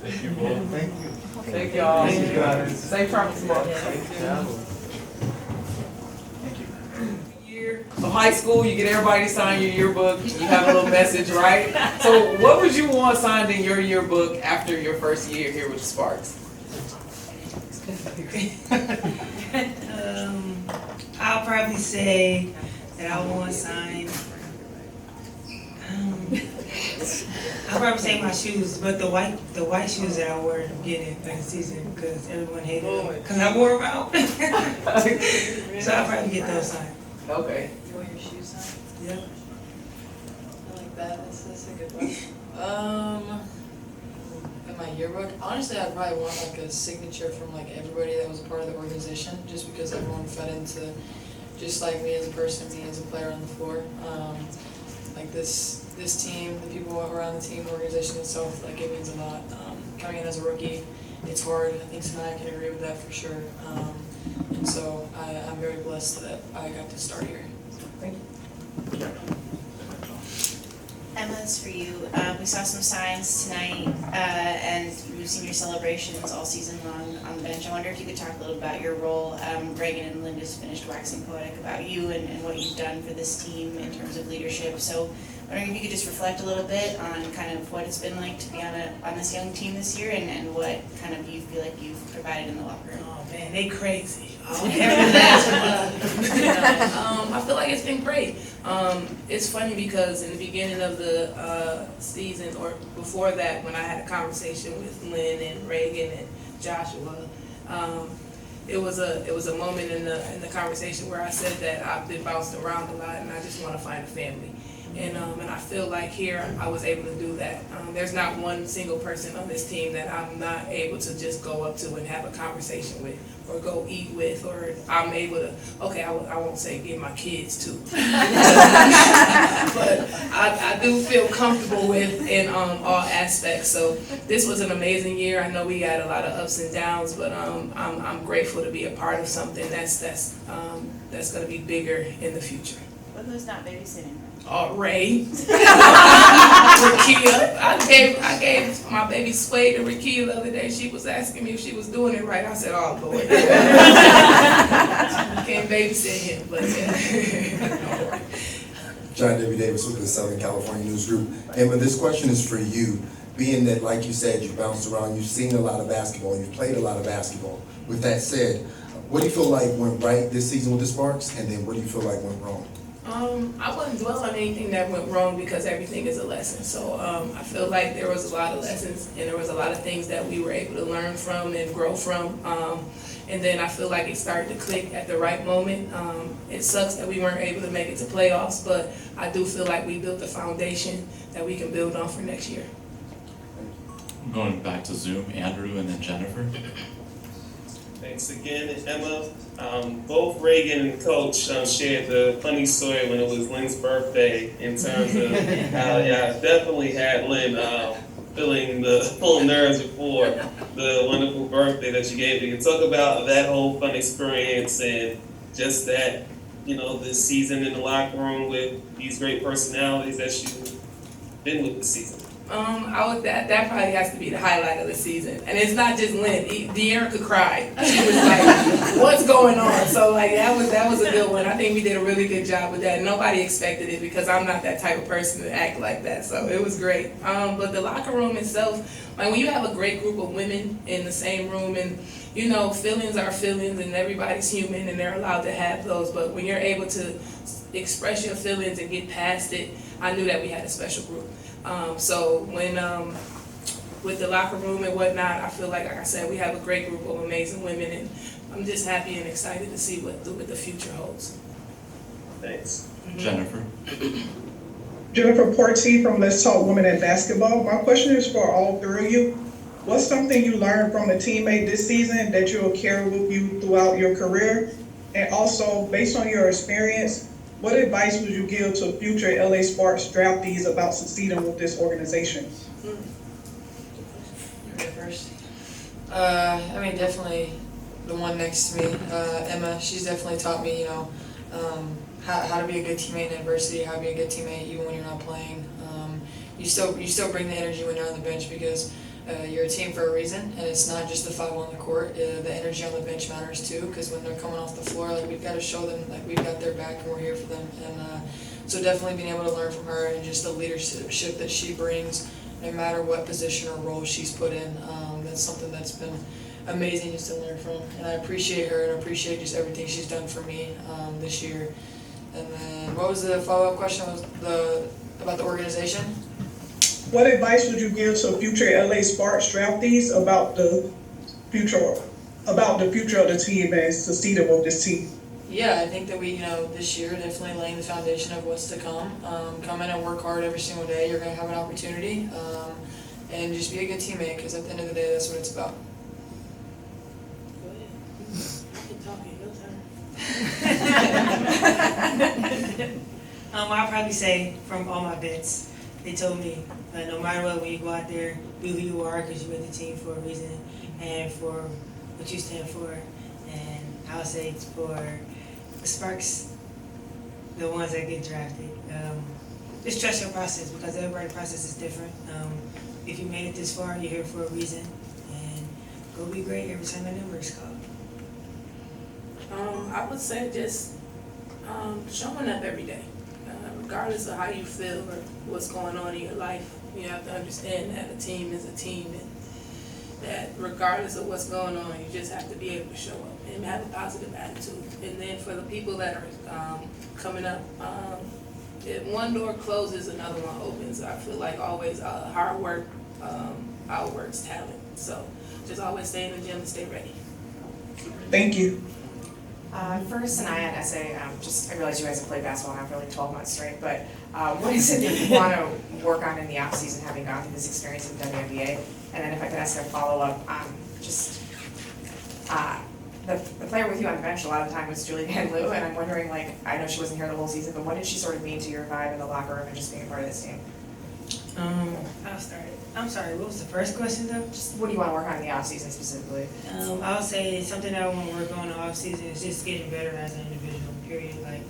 Thank you both. Thank you. Thank y'all. Thank you, guys. Safe travels tomorrow. Year of high school, you get everybody to sign your yearbook. You have a little message, right? So, what would you want signed in your yearbook after your first year here with the Sparks? I'll probably say that I want signed. I'll probably say my shoes, but the white shoes that I wore in the beginning of the season because everyone hated them because I wore them out. So I'll probably get those signed. Okay. You want your shoes signed? Yep. I like that. That's a good one. In my yearbook, honestly, I'd probably want like a signature from like everybody that was a part of the organization, just because everyone fed into just like me as a person, me as a player on the floor. Like this team, the people around the team, the organization itself, like it means a lot. Coming in as a rookie, it's hard. I think Sanaya can agree with that for sure. And so I'm very blessed that I got to start here. Thank you. Emma, it's for you. We saw some signs tonight, and we've seen your celebrations all season long on the bench. I wonder if you could talk a little about your role. Reagan and Linda's finished waxing poetic about you and what you've done for this team in terms of leadership. So I'm wondering if you could just reflect a little bit on kind of what it's been like to be on this young team this year and what kind of you feel like you've provided in the locker room. Oh man, they crazy. I feel like it's been great. It's funny because in the beginning of the season, or before that, when I had a conversation with Lynn and Reagan and Joshua, it was a moment in the conversation where I said that I've been bounced around a lot and I just want to find a family. And I feel like here I was able to do that. There's not one single person on this team that I'm not able to just go up to and have a conversation with, or go eat with, or I'm able to, okay, I won't say give my kids to, but I do feel comfortable with in all aspects. So this was an amazing year. I know we had a lot of ups and downs, but I'm grateful to be a part of something that's going to be bigger in the future. But who's not babysitting? Ray, Rakia. I gave my baby Sway to Rakia the other day. She was asking me if she was doing it right. I said, "Oh Lord, you can't babysit him." But yeah. John W. Davis with the Southern California News Group. Emma, this question is for you. Being that, like you said, you bounced around, you've seen a lot of basketball, you've played a lot of basketball. With that said, what do you feel like went right this season with the Sparks, and then what do you feel like went wrong? I wouldn't dwell on anything that went wrong because everything is a lesson. So I feel like there was a lot of lessons and there was a lot of things that we were able to learn from and grow from. And then I feel like it started to click at the right moment. It sucks that we weren't able to make it to playoffs, but I do feel like we built a foundation that we can build on for next year. Going back to Zoom, Andrew and then Jennifer. Thanks again, Emma. Both Reagan and Coach shared the funny story when it was Lynn's birthday in terms of how I definitely had Lynn feeling the full nerves before the wonderful birthday that you gave me. You talk about that whole fun experience and just that, this season in the locker room with these great personalities that you've been with this season. That probably has to be the highlight of the season, and it's not just Lynn. De'Erica cried. She was like, "What's going on?" So that was a good one. I think we did a really good job with that. Nobody expected it because I'm not that type of person to act like that. So it was great. But the locker room itself, when you have a great group of women in the same room, and feelings are feelings, and everybody's human, and they're allowed to have those. But when you're able to express your feelings and get past it, I knew that we had a special group. So when with the locker room and whatnot, I feel like I said, we have a great group of amazing women, and I'm just happy and excited to see what the future holds. Thanks. Jennifer. Jennifer Porty from Let's Talk Women in Basketball. My question is for all three of you. What's something you learned from a teammate this season that you'll carry with you throughout your career? And also, based on your experience, what advice would you give to future LA Sparks draftees about succeeding with this organization? First. Definitely the one next to me, Emma. She's definitely taught me, how to be a good teammate in adversity, how to be a good teammate even when you're not playing. You still bring the energy when you're on the bench because you're a team for a reason, and it's not just the 5 on the court. The energy on the bench matters too, because when they're coming off the floor, like we've got to show them like we've got their back and we're here for them. And so definitely being able to learn from her and just the leadership that she brings, no matter what position or role she's put in. That's something that's been amazing just to learn from, and I appreciate her and appreciate just everything she's done for me this year. And then what was the follow-up question? Was about the organization? What advice would you give to future LA Sparks draftees about the future of the team and succeeding with this team? Yeah, I think that we, this year definitely laying the foundation of what's to come. Come in and work hard every single day. You're going to have an opportunity, and just be a good teammate, because at the end of the day, that's what it's about. I'll probably say from all my vets, they told me no matter what, when you go out there, be who you are, because you made the team for a reason and for what you stand for. And I would say for the Sparks, the ones that get drafted, just trust your process, because everybody's process is different. If you made it this far, you're here for a reason, and go be great every time the number is called. I would say just showing up every day, regardless of how you feel or what's going on in your life. You have to understand that a team is a team, and that regardless of what's going on, you just have to be able to show up and have a positive attitude. And then for the people that are coming up, if one door closes, another one opens. I feel like always hard work outworks talent. So just always stay in the gym and stay ready. Thank you. First, and I had to say, I realized you guys have played basketball now for like 12 months straight, but what is it that you want to work on in the off season, having gone through this experience in the WNBA? And then if I could ask a follow-up, the player with you on the bench a lot of the time was Julie Van Loo, and I'm wondering, like, I know she wasn't here the whole season, but what did she sort of mean to your vibe in the locker room and just being a part of this team? I'll start. I'm sorry, what was the first question though? Just what do you want to work on in the off season specifically? I would say something that I want to work on in the off season is just getting better as an individual, period. Like,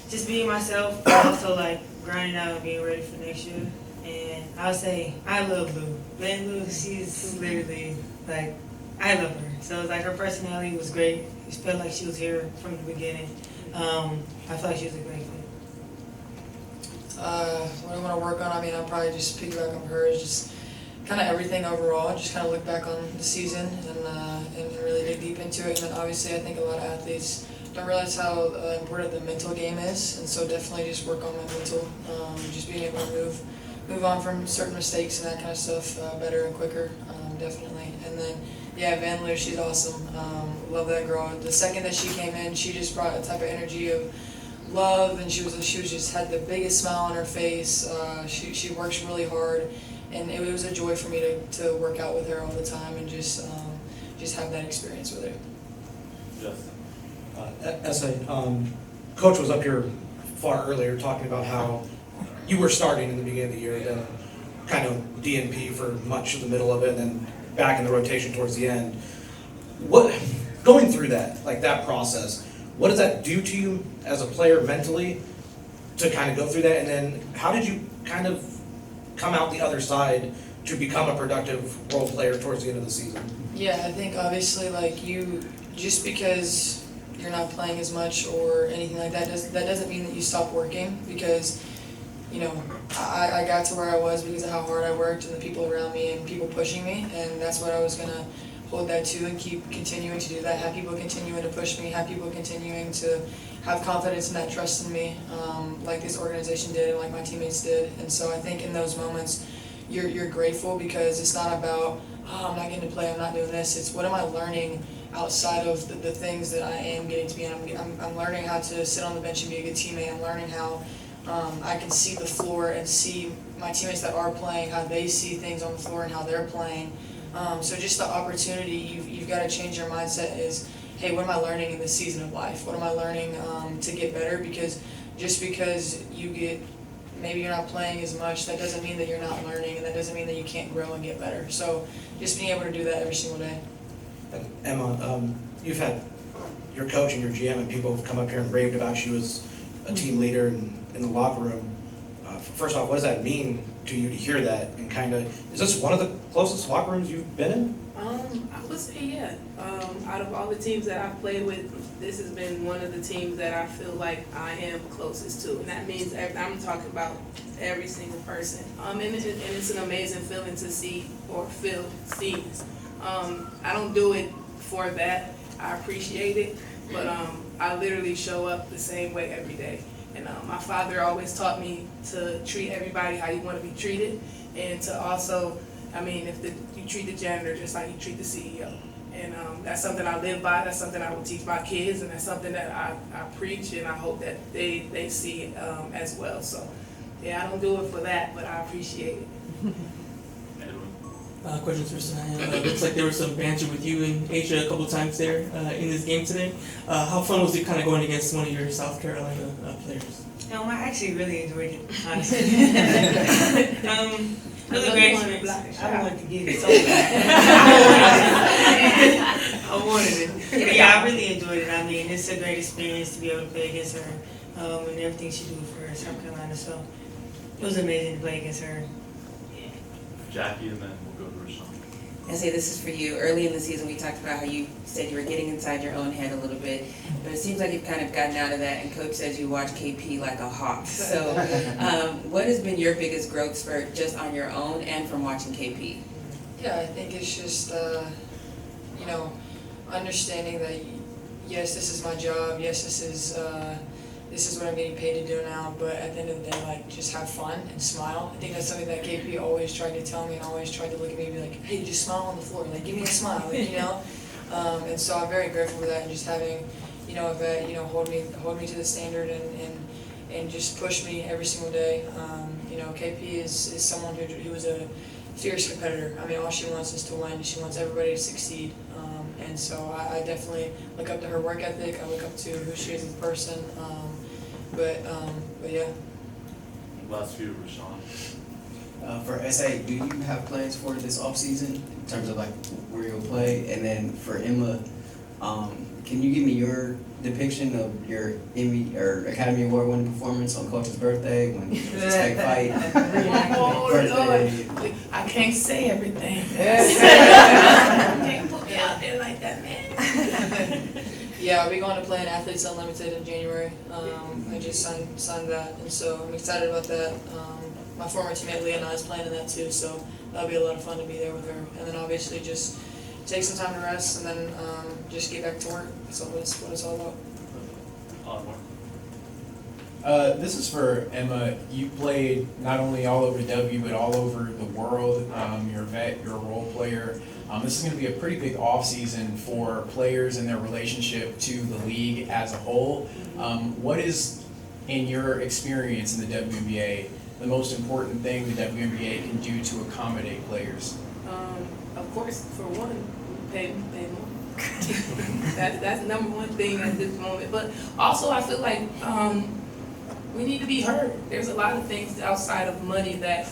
just being myself, but also like grinding out and being ready for next year. And I would say I love Lou. Van Lou, she's literally like, I love her. So it's like her personality was great. It felt like she was here from the beginning. I felt like she was a great fit. What I want to work on, I'll probably just piggyback on her, is just kind of everything overall, just kind of look back on the season and really dig deep into it. And then obviously I think a lot of athletes don't realize how important the mental game is, and so definitely just work on my mental, just being able to move on from certain mistakes and that kind of stuff better and quicker, definitely. And then, yeah, Van Loo, she's awesome. Love that girl. The second that she came in, she just brought a type of energy of love, and she was just had the biggest smile on her face. She works really hard, and it was a joy for me to work out with her all the time and just have that experience with her. Coach was up here far earlier talking about how you were starting in the beginning of the year, then kind of DNP for much of the middle of it, and then back in the rotation towards the end. What, going through that, like that process, what does that do to you as a player mentally to kind of go through that? And then how did you kind of come out the other side to become a productive role player towards the end of the season? Yeah, I think obviously like you, just because you're not playing as much or anything like that, that doesn't mean that you stop working, because I got to where I was because of how hard I worked and the people around me and people pushing me, and that's what I was gonna hold that to and keep continuing to do that, have people continuing to push me, have people continuing to have confidence and that trust in me, like this organization did and like my teammates did. And so I think in those moments you're grateful, because it's not about, I'm not getting to play, I'm not doing this. It's what am I learning outside of the things that I am getting to be in. I'm learning how to sit on the bench and be a good teammate. I'm learning how I can see the floor and see my teammates that are playing, how they see things on the floor and how they're playing. So just the opportunity, you've got to change your mindset is, hey, what am I learning in this season of life? What am I learning to get better? Because just because maybe you're not playing as much, that doesn't mean that you're not learning, and that doesn't mean that you can't grow and get better. So just being able to do that every single day. Emma, you've had your coach and your GM and people have come up here and raved about you as a team leader in the locker room. First off, what does that mean to you to hear that and kind of, is this one of the closest locker rooms you've been in? I would say yeah. Out of all the teams that I've played with, this has been one of the teams that I feel like I am closest to, and that means I'm talking about every single person. And it's an amazing feeling to see or feel seen. I don't do it for that. I appreciate it, but I literally show up the same way every day. And my father always taught me to treat everybody how you want to be treated, and to also, I mean, you treat the janitor just like you treat the CEO. And that's something I live by, that's something I will teach my kids, and that's something that I preach, and I hope that they see it as well. So, yeah, I don't do it for that, but I appreciate it. Questions for Sanaya. Looks like there was some banter with you and Asia a couple times there in this game today. How fun was it kind of going against one of your South Carolina players? I actually really enjoyed it, honestly. It was a great experience. I wanted to get it so bad. I wanted it. But yeah, I really enjoyed it. I mean, it's a great experience to be able to play against her and everything she do for South Carolina. So it was amazing to play against her. Jackie, and then we'll go to Rashawn. I say this is for you. Early in the season, we talked about how you said you were getting inside your own head a little bit, but it seems like you've kind of gotten out of that, and Coach says you watch KP like a hawk. So what has been your biggest growth spurt just on your own and from watching KP? Yeah, I think it's just, understanding that, yes, this is my job, yes, this is what I'm getting paid to do now, but at the end of the day, like, just have fun and smile. I think that's something that KP always tried to tell me, and always tried to look at me and be like, hey, just smile on the floor, like, give me a smile, and so I'm very grateful for that, and just having, a vet, hold me to the standard and just push me every single day. KP is someone who was a fierce competitor. I mean, all she wants is to win. She wants everybody to succeed. And so I definitely look up to her work ethic. I look up to who she is as a person. But yeah. Last few, Rashawn. For SA, do you have plans for this offseason in terms of like where you'll play? And then for Emma, can you give me your depiction of your Emmy or Academy Award winning performance on Coach's birthday when you expect fight? Oh Lord, I can't say everything. You can't put me out there like that, man. Yeah, I'll be going to play in Athletes Unlimited in January. I just signed that, and so I'm excited about that. My former teammate Leah is playing in that too, so that'll be a lot of fun to be there with her. And then obviously just take some time to rest, and then just get back to work. That's what it's all about. This is for Emma. You played not only all over W, but all over the world. You're a vet, you're a role player. This is going to be a pretty big offseason for players and their relationship to the league as a whole. What is, in your experience in the WNBA, the most important thing the WNBA can do to accommodate players? Of course, for one, pay more. That's number one thing at this moment. But also, I feel like we need to be heard. There's a lot of things outside of money that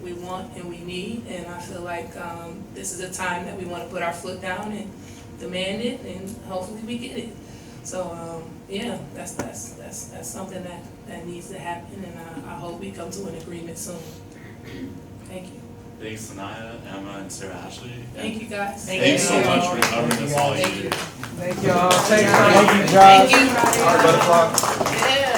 we want and we need, and I feel like this is a time that we want to put our foot down and demand it, and hopefully we get it. So yeah, that's something that needs to happen, and I hope we come to an agreement soon. Thank you. Thanks, Sanaya, Emma, and Sarah Ashley. Thank you, guys. Thanks so much for covering us all year. Thank y'all. Thank you, Josh. Thank you. All right, 11 o'clock. Yeah.